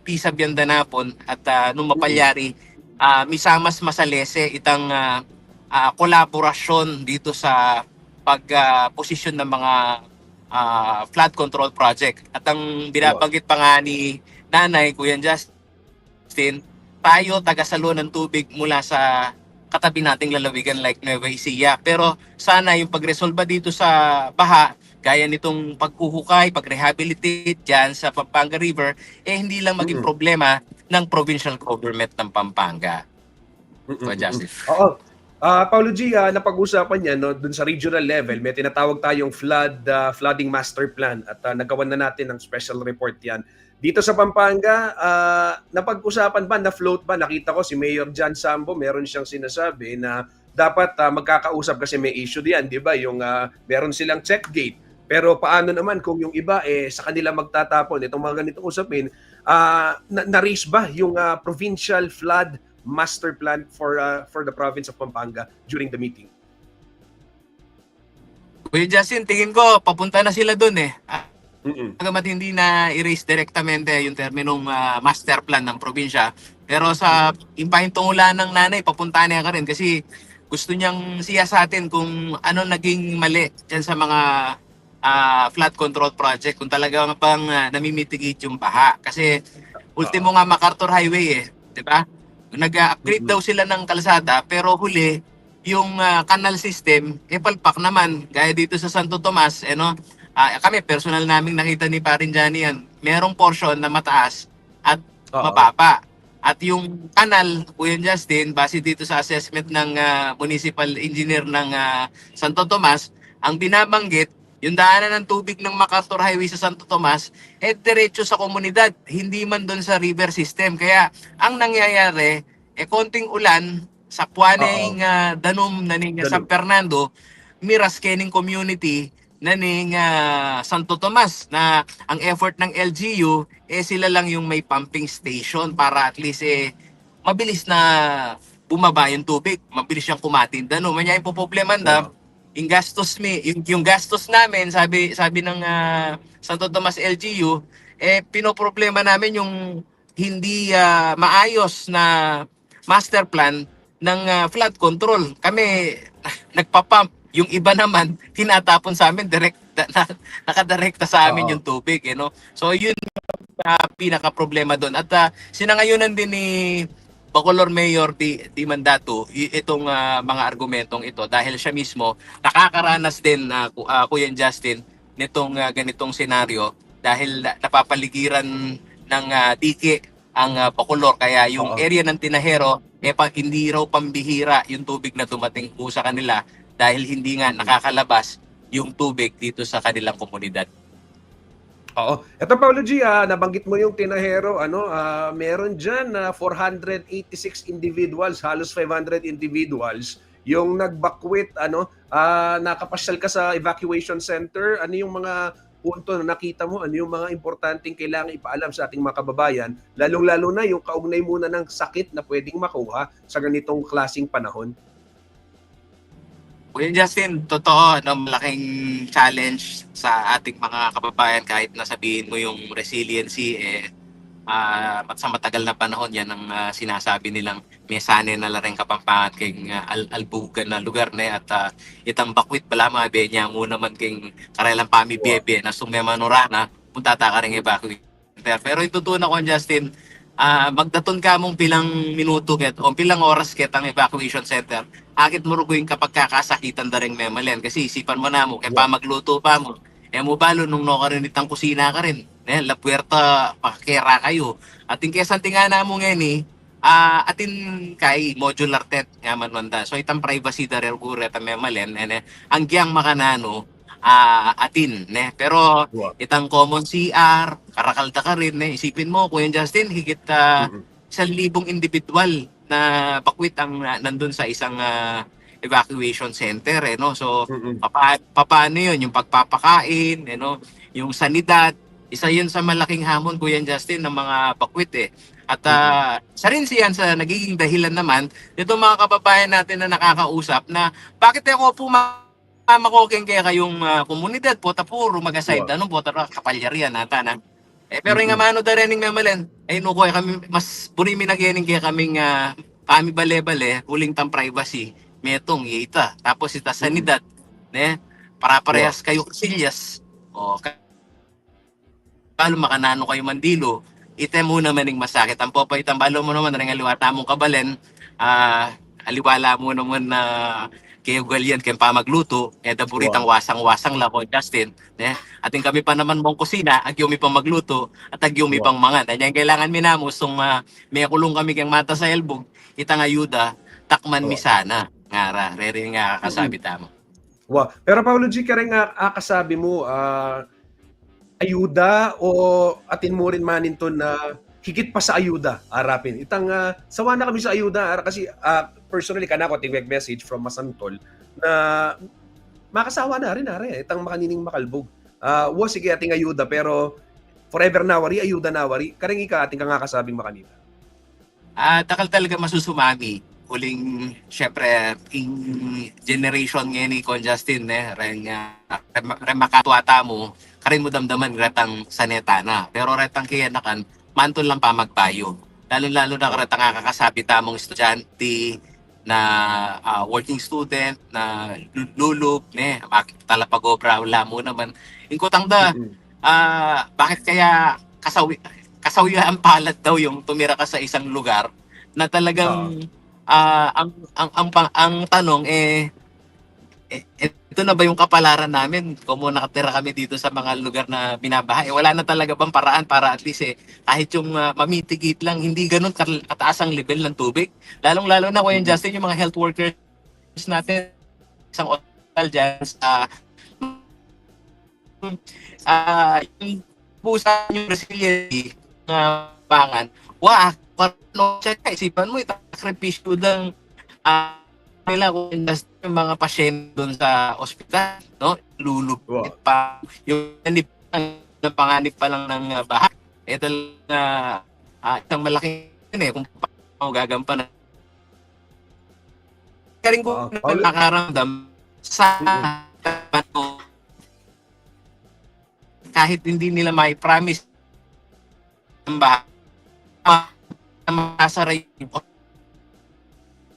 Pisa Biandanapon at nung mapalyari, misamas masalese itang kolaborasyon dito sa pag-posisyon ng mga flood control project. At ang binabanggit pa nga ni Nanay, Kuya Justin, tayo tagasalo ng tubig mula sa katabi nating lalawigan like Nueva Ecija. Pero sana yung pagresolba dito sa baha, gaya nitong paghuhukay, pag-rehabilitate dyan sa Pampanga River, hindi lang maging problema ng provincial government ng Pampanga. Kuya Justin. Oo. Paulo G, napag-usapan niya dun sa regional level, may tinatawag tayong flooding master plan at nagawan na natin ng special report yan. Dito sa Pampanga, napag-usapan ba, na-float ba? Nakita ko si Mayor John Sambo, meron siyang sinasabi na dapat magkakausap kasi may issue diyan, di ba? Yung meron silang check gate. Pero paano naman kung yung iba sa kanila magtatapon? Itong mga ganitong usapin, na-raise ba yung provincial flood master plan for the province of Pampanga during the meeting? Kuya Justin, tingin ko papunta na sila doon Agamat hindi na erase direktamente yung terminong master plan ng probinsya. Pero sa impahintungula ng nanay, papunta na ka rin kasi gusto niyang siyasatin kung ano naging mali dyan sa mga flood control project, kung talaga pang namimitigate yung baha. Kasi ultimo nga MacArthur Highway di ba? Nag-upgrade daw sila ng kalsada pero huli yung canal system palpak naman gaya dito sa Santo Tomas kami personal naming nakita ni Parin Johnny yan, merong portion na mataas at mababa at yung canal, Kuya Justin, base dito sa assessment ng municipal engineer ng Santo Tomas, ang binabanggit yung daanan ng tubig ng MacArthur Highway sa Santo Tomas diretso sa komunidad, hindi man doon sa river system. Kaya ang nangyayari konting ulan sa Puaneng Danum naning San Fernando, miras kening community naning Santo Tomas na ang effort ng LGU sila lang yung may pumping station para at least mabilis na bumaba yung tubig, mabilis siyang kumatinda manya yung problema na yung gastos yung gastos namin, sabi ng Santo Tomas LGU, pinoproblema namin yung hindi maayos na master plan ng flood control. Kami nagpapump, yung iba naman tinatapon sa amin nakadirekta sa amin yung tubig So yun pinaka problema doon. At sinangayunan din ni Bacolor Mayor Di Mandato itong mga argumentong ito dahil siya mismo nakakaranas din Kuya Justin nitong ganitong senaryo dahil napapaligiran ng dike ang Bacolor, kaya yung area ng Tinahero hindi raw pambihira yung tubig na dumating po sa kanila dahil hindi nga nakakalabas yung tubig dito sa kanilang komunidad. Oo. Ito, Paulo G, nabanggit mo yung Tinahero, meron dyan 486 individuals, halos 500 individuals yung nagbakwit, nakapasyal ka sa evacuation center. Ano yung mga punto na nakita mo? Ano yung mga importanteng kailangan ipaalam sa ating mga kababayan, lalong-lalo na yung kaugnay muna ng sakit na pwedeng makuha sa ganitong klaseng panahon? Kuya Justin, totoo, malaking challenge sa ating mga kababayan kahit nasabihin mo yung resiliency, sa matagal na panahon yan ang sinasabi nilang mesane na lareng Kapampangan kay albugan na lugar na at itang bakwit pala mga benya mo naman kay karelang pami bebe na sumemanura punta ta ka rin evacuate. Pero itutunan ko Justin, magdaton ka mong pilang minuto ket o pilang oras ket ang evacuation center. Akit mo rugoy kapag kakasakitan da rin memalen kasi isipan mo na mo kay pa magluto pa mo. Mo balo nung no ka rin itang kusina ka rin. La puerta pakera kayo. Ating kesan tinga na mo ngayon atin kay modular tet nga manwanda. So itang privacy da rin gure ta memalen ang giyang makanano atin pero itang common CR karakalda ka rin isipin mo Kuya Justin higit 1,000 individual na bakwit ang nandun sa isang evacuation center no so paano yun yung pagpapakain yung sanidad isa yun sa malaking hamon Kuya Justin ng mga bakwit at isa rin siyan sa nagiging dahilan naman nito mga kababayan natin na nakakausap na bakit ako makoking kaya kayong komunidad po tapuro mag-aside po kapalyarian nata na pero nga mano da rening memalen no ko kami mas burimi na gening kaya kaming kami bale-bale huling tang privacy metong ita tapos ita sanidad para parehas kayo kasilyas o kalo makanano kayo mandilo ite mo naman ning masakit ang popay tambalo mo naman ring aliwata mong kabalen aliwala mo naman na kayo galian kaya pa magluto daburitang wasang-wasang la ko Justin ating kami pa naman mong kusina agyo mi pang magluto at agyo mi pang mangan yan kailangan mi namo sung may kulong kami kang mata sa elbog itang ayuda takman mi sana ngara rere nga kasabi tamo. Pero Paolo G ka rin nga kasabi mo ayuda o atin mo rin maninton na higit pa sa ayuda arapin itang sawa na kami sa ayuda kasi personally kanako tingweg message from Masantol na makasawa na rin itang makanining makalbog sige ating ayuda pero forever nawari ayuda nawari karing ika ating kakasabing makanina takal talaga masusumami uling syempre in generation ngayon ni Con Justin ren makatuata mo karin mo damdaman retang saneta na pero retang kaya nakan manton lang pa magpayo lalo na karetang kakakasabi tamong estudyante na working student na lulub talapagobra wala mo naman ingkotang bakit kaya kasawi ang palad daw yung tumira ka sa isang lugar na talagang ang tanong ito na ba yung kapalaran namin kung nakatira kami dito sa mga lugar na binabaha wala na talaga bang paraan para at least kahit yung mamitigit lang hindi ganun kataas ang level ng tubig lalong-lalo na Kuya Justin yung mga health workers natin isang hospital dyan sa yung pusa yung resiliency na pangan isipan mo itakripisyo ng nila kung yung mga pasyente doon sa ospital, lulupit pa yung panganib pa lang ng baha. Ito lang isang malaking kung paano gagampan. Karing ko nakaramdam sa kahit hindi nila may promise ng baha masaray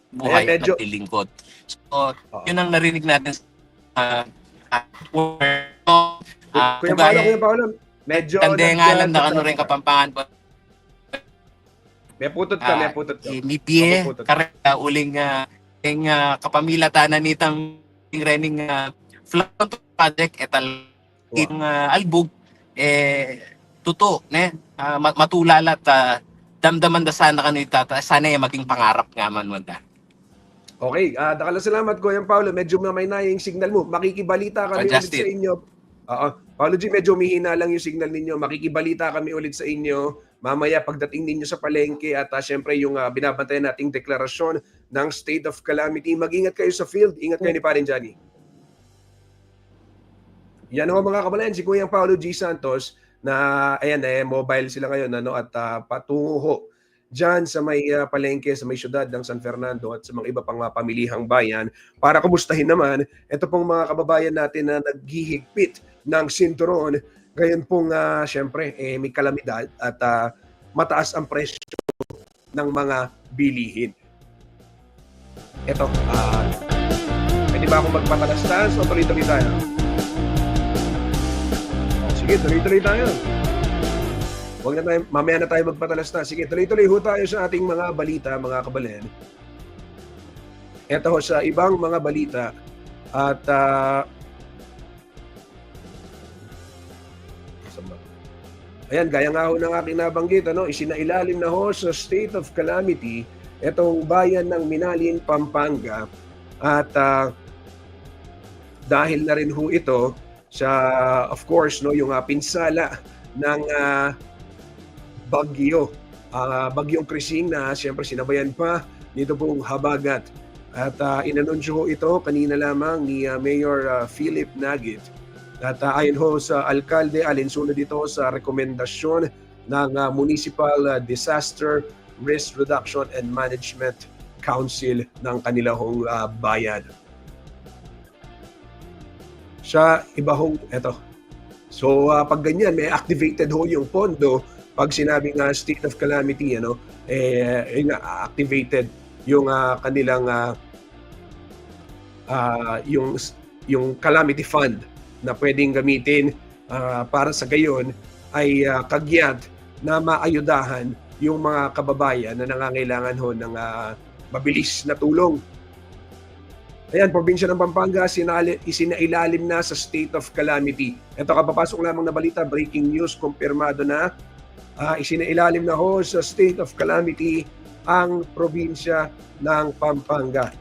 buhay at ilingkod. So, yun ang narinig natin sa Kuya Paolo, medyo kandengalan na rin Kapampangan po. May putot ka. Mipie, kareka uling kapamilatanan nitang rening flood project etal albug tuto matulalat damdaman da sana kanita sana maging pangarap nga man wala. Okay, dakala salamat Kuya Paolo. Medyo may yung signal mo. Makikibalita kami ulit sa inyo. Paolo G, medyo umihina lang yung signal ninyo. Makikibalita kami ulit sa inyo mamaya pagdating ninyo sa palengke at syempre yung binabantayan nating deklarasyon ng state of calamity. Mag-ingat kayo sa field. Ingat kayo ni Parin Johnny. Yan ho mga kababayan, si Kuya Paolo G. Santos na ayan mobile sila ngayon at patungo dyan sa may palengke, sa may syudad ng San Fernando at sa mga iba pang pamilihang bayan para kumustahin naman ito pong mga kababayan natin na naghihigpit ng sinturon. Ngayon pong syempre may kalamidad at mataas ang presyo ng mga bilihin. Ito, pwede ba akong magpatalastas o tuloy-tuloy tayo? Sige, tuloy-tuloy tayo. Huwag na tayo, mamaya na tayo magpatalastas. Sige, tuloy-tuloy ho tayo sa ating mga balita, mga kabalen. Ito ho sa ibang mga balita at ayan, gaya nga ho ng aking nabanggit, isinailalim na ho sa state of calamity itong bayan ng Minalin, Pampanga. At dahil na rin ho ito sa, of course, yung pinsala ng bagyo. Bagyong Krising na siyempre sinabayan pa nito pong habagat. At inanunsyo ho ito kanina lamang ni Mayor Philip Nagit. At ayon ho sa alkalde, alinsunod dito sa rekomendasyon ng Municipal Disaster Risk Reduction and Management Council ng kanilang bayan. Sa iba hong, eto. So pag ganyan, may activated ho yung pondo. Pag sinabing state of calamity, activated yung kanilang yung calamity fund na pwedeng gamitin para sa gayon ay kagyat na maayudahan yung mga kababayan na nangangailangan ho ng mabilis na tulong. Ayan, probinsya ng Pampanga, isinailalim na sa state of calamity. Ito, kapapasok lamang na balita, breaking news, kumpirmado na. Isinailalim na ho sa state of calamity ang probinsya ng Pampanga.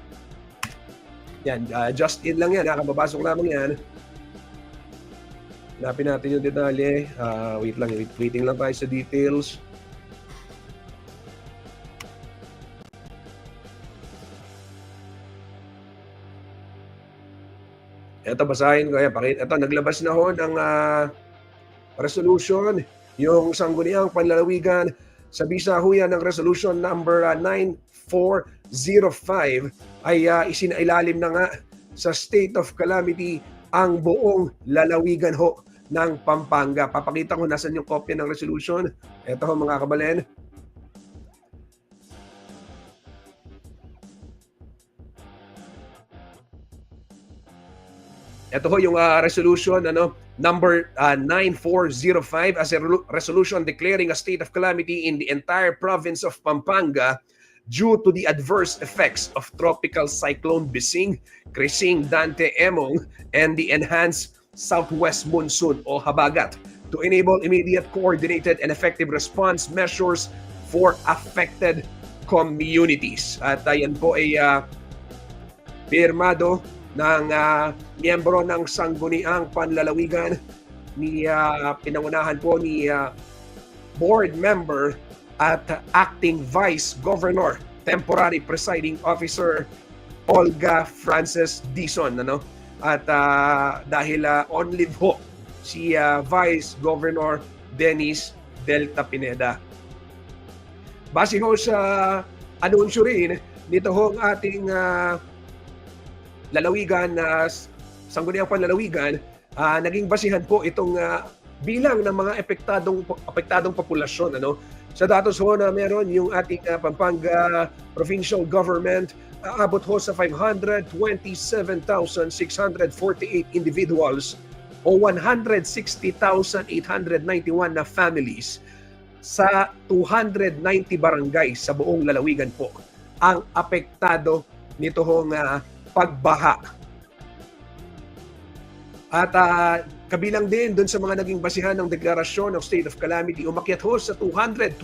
Yan, just in lang yan, kapapasok lamang yan. Hanapin natin yung detalye. Waiting lang tayo sa details. Ito, basahin ko. Ito, naglabas na ho ng resolution. Yung Sangguniang Panlalawigan sa bisa ho yan ng resolution number 9405 ay isinailalim na nga sa state of calamity ang buong lalawigan ho ng Pampanga. Papakita ko nasan yung kopya ng resolution. Ito ho mga kabalen. Ito ho yung resolution number 9405 as a resolution declaring a state of calamity in the entire province of Pampanga due to the adverse effects of tropical cyclone Bising, Krising, Dante, Emong, and the enhanced southwest monsoon o habagat to enable immediate, coordinated, and effective response measures for affected communities. At yan po ay pirmado ng miyembro ng Sangguniang Panlalawigan ni pinangunahan po ni board member at acting vice governor, temporary presiding officer Olga Frances Dizon, at dahil on leave ho si vice governor Dennis Delta Pineda. Base ho sa anunsyo rin nito ho ang ating lalawigan na Sangguniang Panlalawigan, naging basihan po itong bilang ng mga apektadong populasyon. Sa datos ho na meron yung ating Pampanga Provincial Government, aabot ho sa 527,648 individuals o 160,891 na families sa 290 barangay sa buong lalawigan po ang apektado nito hong pagbaha. At kabilang din doon sa mga naging basihan ng deklarasyon ng state of calamity, umakyat ho sa 224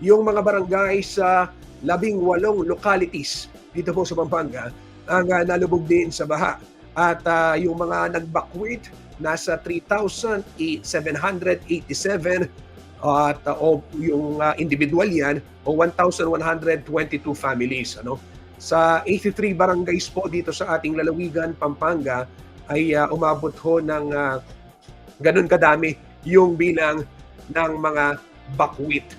yung mga barangay sa 18 localities dito po sa Pampanga ang nalubog din sa baha. At yung mga nag-evacuate nasa 3,787 at yung individual yan o 1,122 families. Sa 83 barangays po dito sa ating lalawigan, Pampanga, ay umabot ho ng ganun kadami yung bilang ng mga bakwit.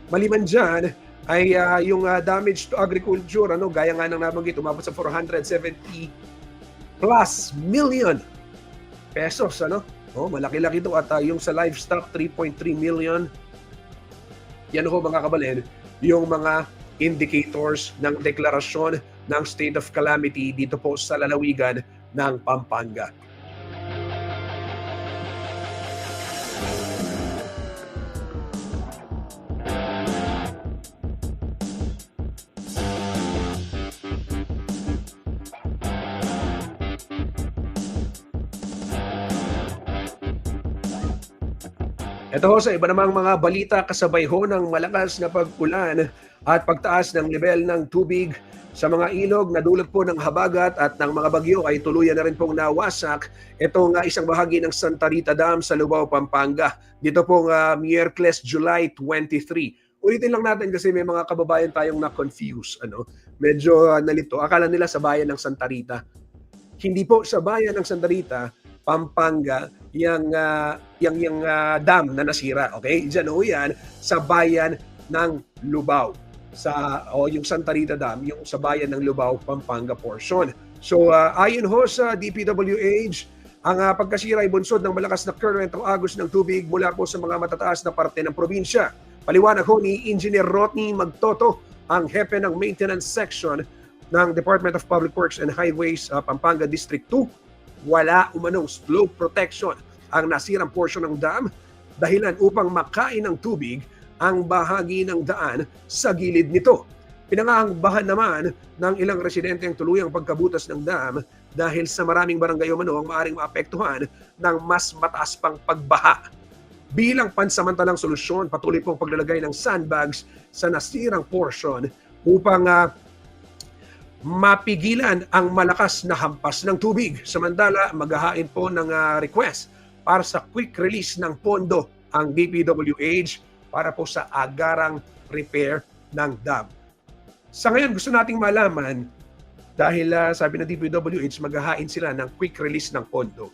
Maliban dyan, ay yung damage to agriculture, gaya nga ng nabanggit, umabot sa 470 plus million pesos, Oh, malaki-laki ito at yung sa livestock 3.3 million. Yan ho mga kabalen, yung mga indicators ng deklarasyon ng state of calamity dito po sa lalawigan ng Pampanga. Ito ho sa iba namang mga balita kasabay ho ng malakas na pag-ulan at pagtaas ng level ng tubig sa mga ilog na dulot po ng habagat at ng mga bagyo ay tuluyan na rin pong nawasak itong isang bahagi ng Santa Rita Dam sa Lubao, Pampanga. Dito pong Miyerkules, July 23. Ulitin lang natin kasi may mga kababayan tayong na-confuse. Medyo nalito. Akala nila sa bayan ng Santa Rita. Hindi po sa bayan ng Santa Rita, Pampanga, yung dam na nasira. Okay? Diyan ho yan sa bayan ng Lubao. Yung Santa Rita Dam, yung sa bayan ng Lubao, Pampanga portion. So ayon ho sa DPWH, ang pagkasira ay bunsod ng malakas na current o agos ng tubig mula po sa mga matataas na parte ng probinsya. Paliwanag ho ni Engineer Rodney Magtoto, ang hepe ng maintenance section ng Department of Public Works and Highways Pampanga District 2, wala umanong slope protection ang nasirang portion ng dam, dahilan upang makain ng tubig ang bahagi ng daan sa gilid nito. Pinangangbahan naman ng ilang residente ang tuluyang pagkabutas ng dam dahil sa maraming barangay umano ang maaaring maapektuhan ng mas mataas pang pagbaha. Bilang pansamantalang solusyon, patuloy pong paglalagay ng sandbags sa nasirang portion upang mapigilan ang malakas na hampas ng tubig. Samantala, maghahain po ng request para sa quick release ng pondo ang DPWH para po sa agarang repair ng dam. Sa ngayon, gusto nating malaman, dahil sabi ng DPWH, maghahain sila ng quick release ng pondo.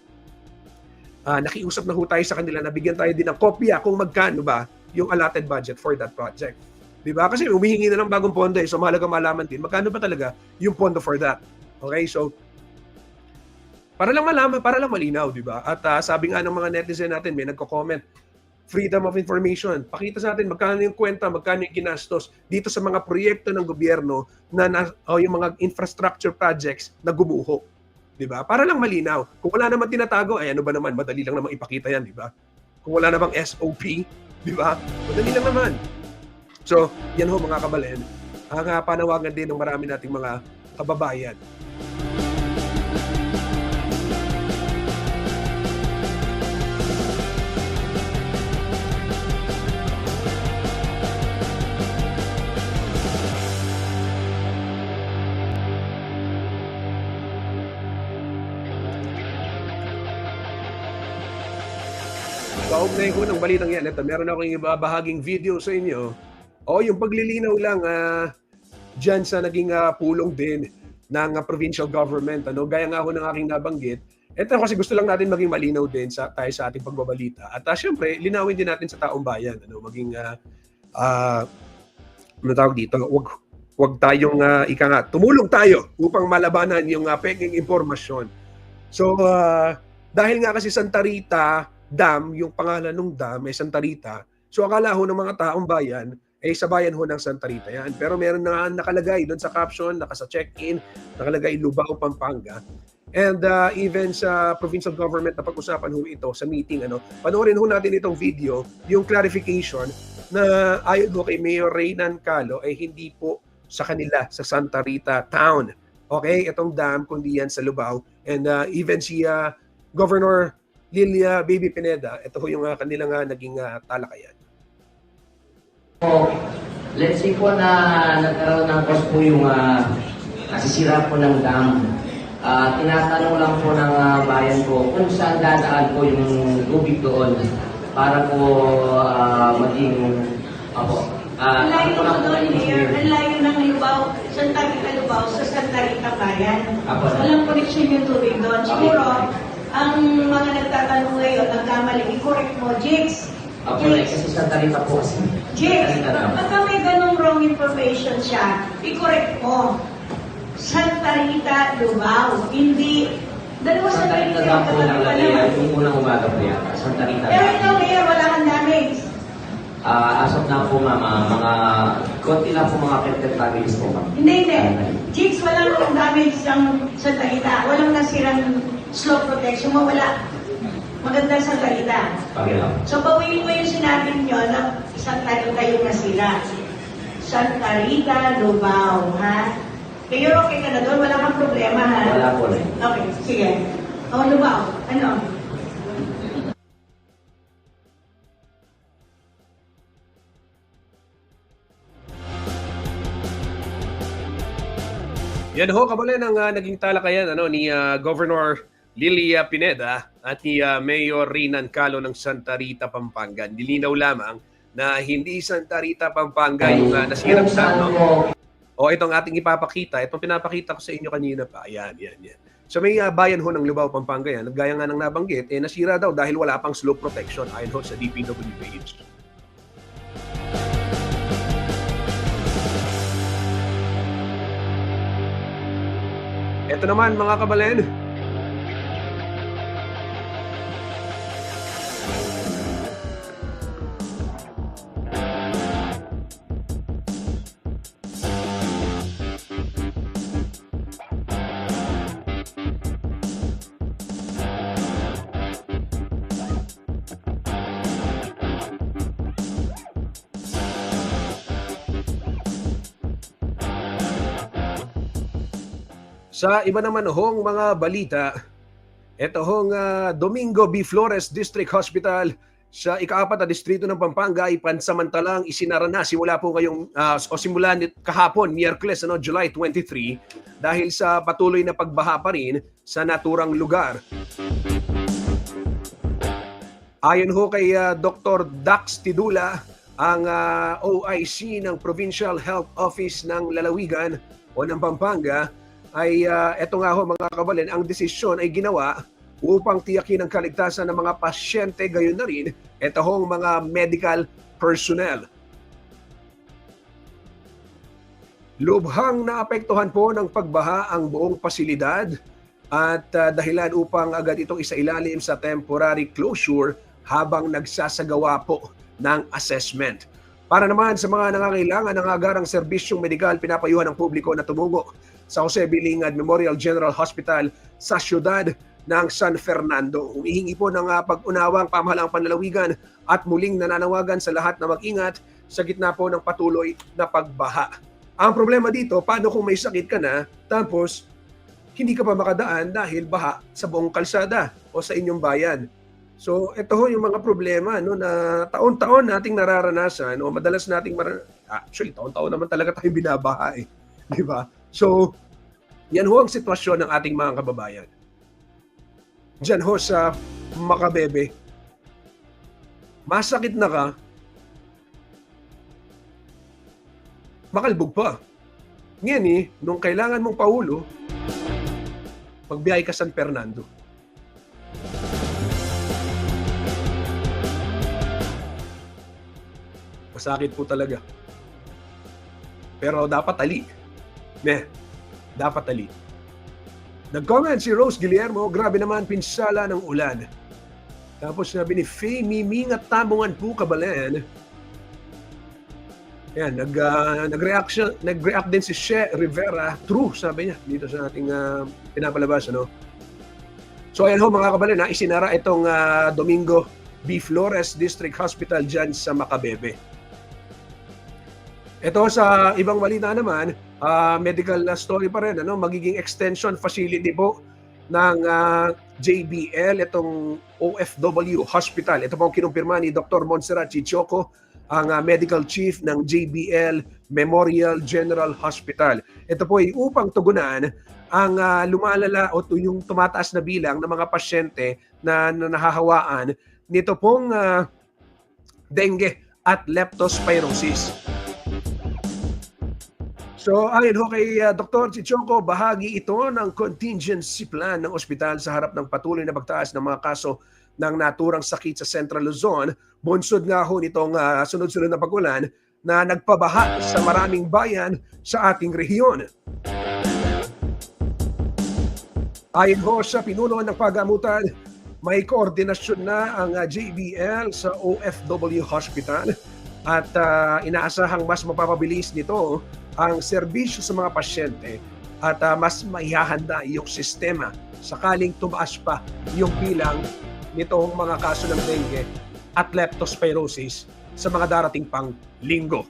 Nakiusap na ho tayo sa kanila na bigyan tayo din ng kopya kung magkano ba yung allotted budget for that project. Diba? Kasi humihingi na ng bagong pondo so mahalaga malaman din magkano ba talaga yung pondo for that. Okay, so para lang malaman, para lang malinaw, diba? At sabi nga ng mga netizen natin, may nagko-comment, freedom of information. Pakita sa atin magkano yung kwenta, magkano yung ginastos dito sa mga proyekto ng gobyerno yung mga infrastructure projects na gumuho. Diba? Para lang malinaw. Kung wala naman tinatago, ay ano ba naman, madali lang namang ipakita yan, diba? Kung wala namang SOP, diba? Madali lang naman. So, yan ho mga kabalen, ang panawagan din ng marami nating mga kababayan. Kaugnay ko ng balitang yan, ito, meron akong ibabahaging video sa inyo. Yung paglilinaw lang dyan sa naging pulong din ng provincial government. Gaya nga ho ng aking nabanggit. Ito kasi gusto lang natin maging malinaw din tayo sa ating pagbabalita. At syempre, linawin din natin sa taong bayan. Maging, tawag dito, wag tayong, tumulong tayo upang malabanan yung peking impormasyon. So, dahil nga kasi Santa Rita Dam, yung pangalan ng dam ay Santa Rita. So, akala ho ng mga taong bayan, sa bayan ho ng Santa Rita yan. Pero meron na nakalagay doon sa caption, sa check-in, nakalagay Lubao, Pampanga. And even sa provincial government na pag-usapan ho ito sa meeting, panoorin ho natin itong video, yung clarification na ayon ho kay Mayor Reynan Calo ay hindi po sa kanila, sa Santa Rita Town. Okay, itong dam, kundi yan sa Lubao. And even si Governor Lilia Baby Pineda, ito ho yung kanilang naging talakayan. Let's say po na nagkaroon ng cause po yung nasisira po ng dam. Tinatanong lang po ng bayan ko kung saan dadaan po yung tubig doon para po maging ang layo po doon, Mayor. Ang layo ng Lubao, Santa Rita Lubao sa Santa Rita Bayan. Walang connection yung tubig doon. Siguro, ang mga nagtatanong ngayon, nagkamali, i-correct mo, Jigs. Kasi Santa Rita po. Jigs, baka may ganong wrong information siya, i-correct mo. Santa Rita Lubao, hindi Dalawa sa Santa Rita Dam po nakalagay yan. Yung unang umaga po yan. Santa Rita Pero Dam. ikaw, Mayor, wala kang damage. As of now po, ma'am, mga konti lang po mga affected families po, ma'am. Hindi. Jigs, walang damage ang Santa Rita. Walang nasirang slope protection mo, wala. Maganda sa Santa Rita. Pakilaw. So, bawiin mo yung sinabi niyo na Santa Rita yung nasira. Santa Rita, Lubao, ha? Kayo okay ka na doon? Wala kang problema, ha? Wala po na. Okay, sige. O, Lubao, ano? Yan ho, kabalan ang naging talakayan ni Governor Lilia Pineda at ni Mayor Rinan Calo ng Santa Rita, Pampanga. Nilinaw lamang na hindi Santa Rita, Pampanga yung nasirang dam. O itong ating ipapakita, itong pinapakita ko sa inyo kanina pa. Ayan. So may bayan ho ng Lubao, Pampanga yan. Gaya nga ng nabanggit, nasira daw dahil wala pang slope protection ayon ho sa DPWH. Ito naman mga kabalen. Sa iba naman hong mga balita, ito hong Domingo B. Flores District Hospital sa ika-4 na distrito ng Pampanga ay pansamantalang isinara na simula po ngayong simula kahapon, Miyerkules, July 23 dahil sa patuloy na pagbaha pa rin sa naturang lugar. Ayon ho kay Dr. Dax Tidula, ang OIC ng Provincial Health Office ng Lalawigan o ng Pampanga, ay eto nga ho mga kabalin, ang desisyon ay ginawa upang tiyakin ang kaligtasan ng mga pasyente, gayon na rin eto hong mga medical personnel. Lubhang naapektuhan po ng pagbaha ang buong pasilidad at dahilan upang agad itong isailalim sa temporary closure habang nagsasagawa po ng assessment. Para naman sa mga nangangailangan ng agarang serbisyong medikal, pinapayuhan ng publiko na tumungo sa Jose Bilingad Memorial General Hospital sa siyudad ng San Fernando. Humihingi po ng pag-unawa ang pamahalaang panlalawigan at muling nananawagan sa lahat na mag-ingat sa gitna po ng patuloy na pagbaha. Ang problema dito, paano kung may sakit ka na tapos hindi ka pa makadaan dahil baha sa buong kalsada o sa inyong bayan? So ito ho yung mga problema na taon-taon nating nararanasan o madalas nating actually taon-taon naman talaga tayong binabaha di ba? So yan ho ang sitwasyon ng ating mga kababayan. Diyan ho sa Makabebe, masakit na ka, makalbog pa. Ngayon nung kailangan mong paulo, magbiyahe ka San Fernando. Masakit po talaga. Pero dapat ali. Dapat ali. Nag-comment si Rose Guillermo, grabe naman pinsala ng ulan. Tapos sabi ni Faye, mimingat tamungan po kabalen. Yan, nag-react din si She Rivera. True, sabi niya, dito sa ating pinapalabas. So ayan ho mga kabalen, isinara itong Domingo B. Flores District Hospital dyan sa Makabebe. Ito sa ibang balita naman, medical story pa rin, magiging extension facility po ng JBL, itong OFW Hospital. Ito po kinumpirma ni Dr. Montserrat Chichoco, ang medical chief ng JBL Memorial General Hospital. Ito po ay upang tugunan ang lumalala o yung tumataas na bilang ng mga pasyente na nahahawaan nito pong dengue at leptospirosis. So ayon ho kay Dr. Chichoco, bahagi ito ng contingency plan ng ospital sa harap ng patuloy na pagtaas ng mga kaso ng naturang sakit sa Central Luzon. Bunsod nga ho nitong sunod-sunod na pag-ulan na nagpabaha sa maraming bayan sa ating rehiyon. Ayon ho sa pinuno ng pagamutan, may koordinasyon na ang JBL sa OFW Hospital at inaasahang mas mapapabilis nito ang serbisyo sa mga pasyente at mas maihahanda yung sistema sakaling tumaas pa yung bilang nitong mga kaso ng dengue at leptospirosis sa mga darating pang linggo.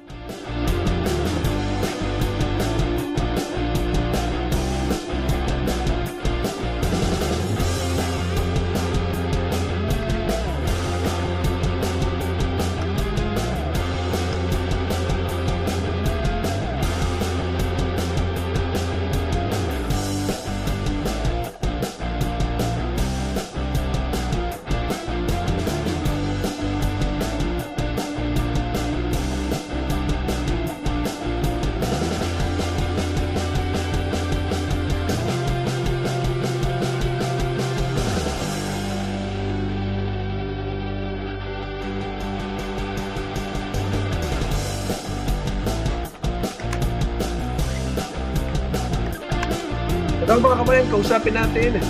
Ito mga kabayan, kausapin natin.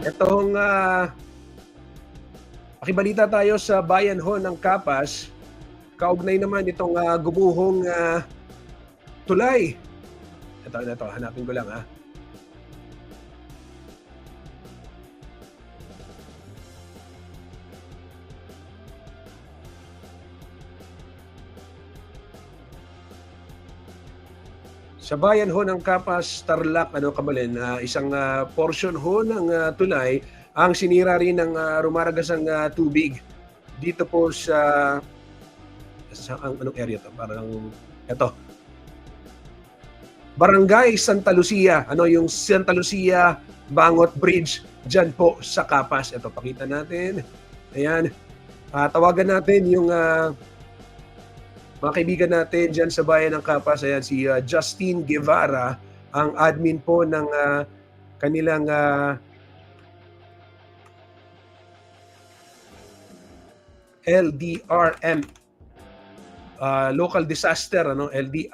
Itong pakibalita tayo sa bayan ho ng Kapas. Kaugnay naman itong gumuhong tulay. Ito, hanapin ko lang ha. Sa bayan ho ng Kapas, Tarlac, isang portion ho ng tulay ang sinira rin ng rumaragasang tubig dito po sa anong area to? Parang ito. Barangay Santa Lucia, yung Santa Lucia Bangot Bridge diyan po sa Kapas. Ito pakita natin. Ayan. Tawagan natin yung mga kaibigan natin dyan sa bayan ng Kapas. Ayan, si Justin Guevara, ang admin po ng kanilang LDRM, Local Disaster, LDRMC.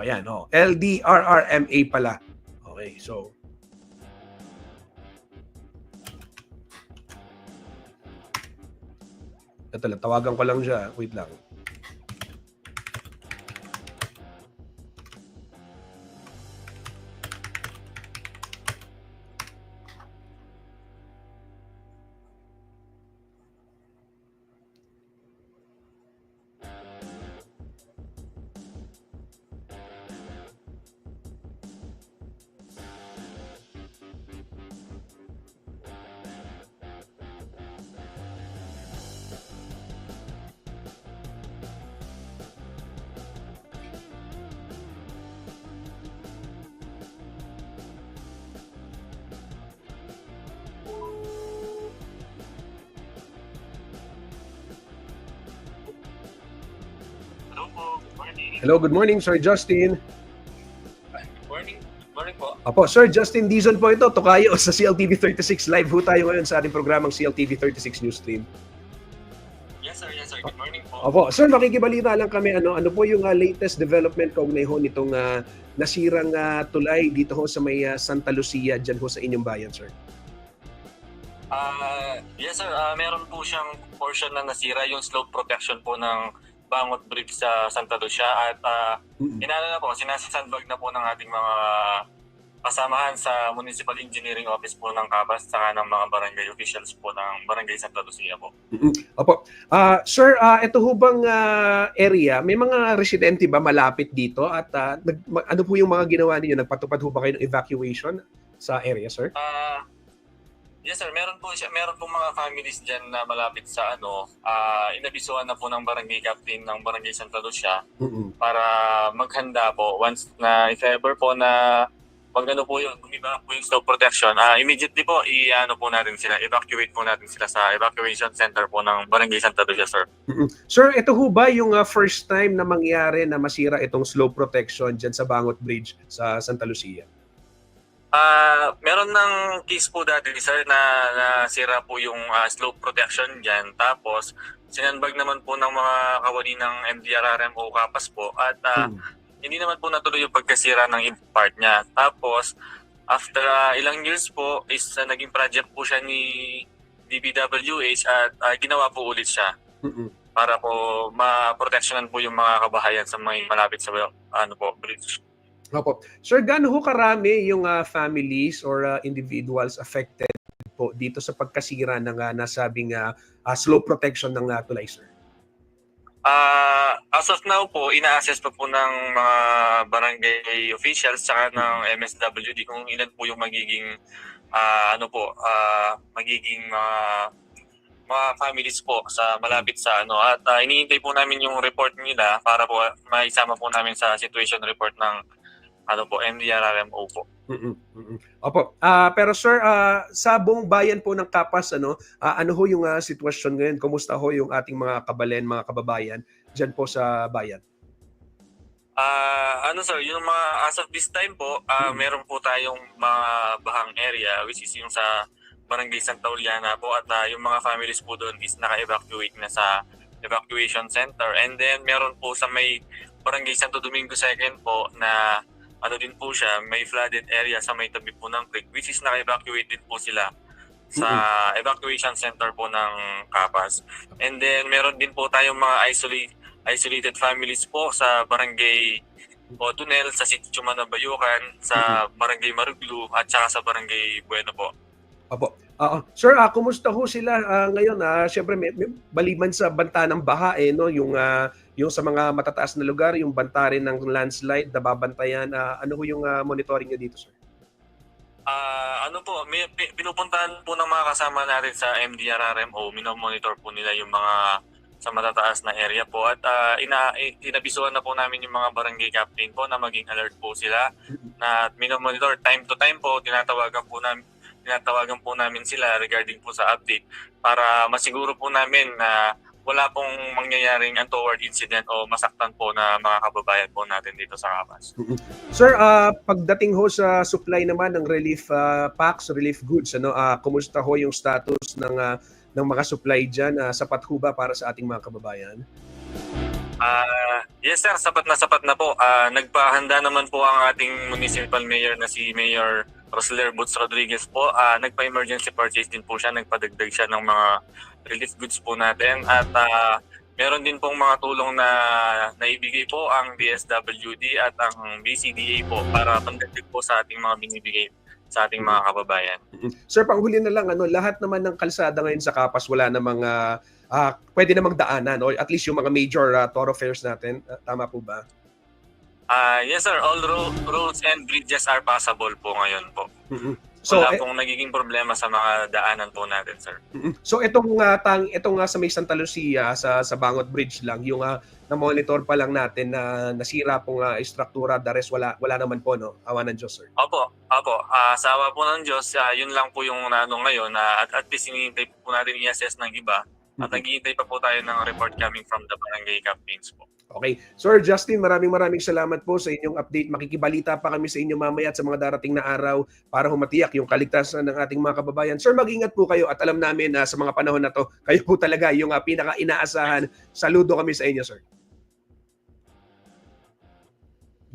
Ayan, LDRRMA pala. Okay, so ito lang, tawagan ko lang siya. Wait lang. Hello, good morning, Sir Justin. Morning po. Apo, Sir Justin Dizon po ito, Tokayo sa CLTV 36. Live ho tayo ngayon sa ating programang CLTV 36 News Stream. Yes sir. Good morning po. Apo, Sir, makikibalita lang kami, ano po yung latest development kaugnay ho nitong nasirang tulay dito ho sa may Santa Lucia, dyan ho sa inyong bayan, Sir? Yes sir, meron po siyang portion na nasira, yung slope protection po ng Bangot Bridge sa Santa Lucia at sinasandbag na po ng ating mga kasamahan sa Municipal Engineering Office po ng Kapas saka ng mga barangay officials po ng Barangay Santa Lucia po. Opo. Sir, ito ho bang area, may mga residente ba malapit dito at ano po yung mga ginawa niyo? Nagpatupad ho ba kayo ng evacuation sa area, sir? Yes sir, meron po mga families diyan na malapit sa inabisuhan na po ng barangay captain ng Barangay Santa Lucia para maghanda po once na if ever po na gumiba po yung slope protection, immediately po evacuate po natin sila sa evacuation center po ng Barangay Santa Lucia, sir. Sir, ito ho ba yung first time na mangyari na masira itong slope protection dyan sa Bangot Bridge sa Santa Lucia? Meron ng case po dati, sir, na nasira po yung slope protection dyan. Tapos, sinanbag naman po ng mga kawani ng MDRRM o Kapas po. At hindi naman po natuloy yung pagkasira ng part niya. Tapos, After ilang years po is naging project po siya ni DPWH at ginawa po ulit siya para po ma-protectionan po yung mga kabahayan sa mga malapit sa bridge. Opo. Sir, gaano ho karami yung families or individuals affected po dito sa pagkasira ng nasabing slope protection ng tulay, sir? As of now po, ina-assess pa po ng mga barangay officials saka ng MSWD kung ilan po yung magiging magiging mga families po sa malapit sa at iniintay po namin yung report nila para po maisama po namin sa situation report ng MDRRMO po. Opo. Pero sir, sa buong bayan po ng Kapas, ano ho yung sitwasyon ngayon? Kumusta ho yung ating mga kabalen, mga kababayan diyan po sa bayan? Sir, yung mga as of this time po, meron po tayong mga bahang area which is yung sa Barangay Santa Juliana po at yung mga families po doon is naka-evacuate na sa evacuation center. And then meron po sa may Barangay Santo Domingo 2nd po na din po siya, may flooded area sa may tabi po ng creek which is naka-evacuate din po sila sa evacuation center po ng Kapas. And then meron din po tayong mga isolated families po sa Barangay Tunel, sa Sitio Manabayukan, sa Barangay Maruglu at saka sa Barangay Bueno po. Opo. Sir, kumusta ho sila ngayon? Siyempre, may baliban sa banta ng baha, no? Yung sa mga matataas na lugar, yung banta rin ng landslide, nababantayan. Ano ho yung monitoring nyo dito, sir? Pinupuntahan po ng mga kasama natin sa MDRRMO, minomonitor po nila yung mga sa matataas na area po at inabisuhan na po namin yung mga barangay captain po na maging alert po sila na minomonitor time to time po, tinatawagan po namin sila regarding po sa update para masiguro po namin na wala pong mangyayaring untoward incident o masaktan po na mga kababayan po natin dito sa Kapas. Sir, pagdating ho sa supply naman ng relief packs, relief goods, kumusta ho yung status ng mga supply dyan? Sapat ho ba para sa ating mga kababayan? Yes sir, sapat na po. Nagpahanda naman po ang ating municipal mayor na si Mayor Rosler Boots Rodriguez po. Nagpa-emergency purchase din po siya, nagpadagdag siya ng mga relief goods po natin at meron din pong mga tulong na naibigay po ang DSWD at ang BCDA po para pandagdag po sa ating mga binibigay sa ating mga kababayan. Sir, panghuli na lang, lahat naman ng kalsada ngayon sa Kapas wala namang pwede namang daanan or at least yung mga major thoroughfares natin. Tama po ba? Yes sir, all roads and bridges are passable po ngayon po. So, wala pong nagiging problema sa mga daanan po natin, sir. So itong sa may Santa Lucia sa Bangot Bridge lang, yung na-monitor pa lang natin na nasira pong istruktura, the rest wala naman po, no? Awa ng Diyos, sir. Opo. Sa awa po ng Diyos, yun lang po yung ngayon na at least hinihintay po natin i-assess ng iba at naghihintay pa po tayo ng report coming from the barangay captains po. Okay. Sir Justin, maraming salamat po sa inyong update. Makikibalita pa kami sa inyo mamaya at sa mga darating na araw para humatiyak yung kaligtasan ng ating mga kababayan. Sir, mag-ingat po kayo at alam namin sa mga panahon na to, kayo po talaga yung pinaka-inaasahan. Saludo kami sa inyo, sir.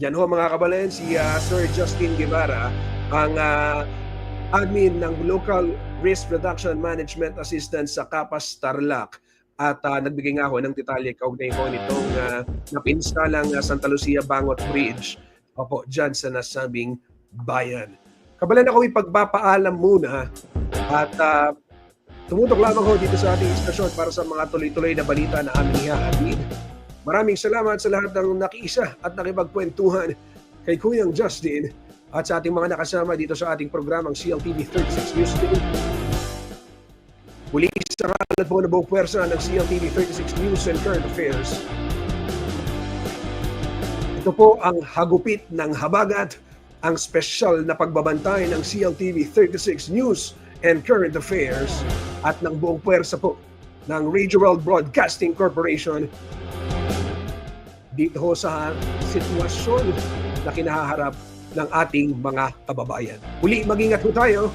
Yan ho mga kababayan, si Sir Justin Guevara, ang admin ng Local Risk Reduction Management Assistance sa Kapas, Tarlac. At nagbigay nga ako ng detalye kaugnay ko nitong napinstalang Santa Lucia Bangot Bridge dyan sa nasabing bayan. Kabalan ako ipagpapaalam muna at tumutok lamang ho dito sa ating istasyon para sa mga tuloy-tuloy na balita na aming ihahatid. Maraming salamat sa lahat ng nakiisa at nakipagkwentuhan kay Kuyang Justin at sa ating mga nakasama dito sa ating programang CLTV 36 News Today. Muli sa kalat po na buong puwersa ng CLTV 36 News and Current Affairs. Ito po ang hagupit ng habagat, ang special na pagbabantay ng CLTV 36 News and Current Affairs at ng buong puwersa po ng Radio World Broadcasting Corporation dito sa sitwasyon na kinaharap ng ating mga kababayan. Muli, mag-ingat po tayo.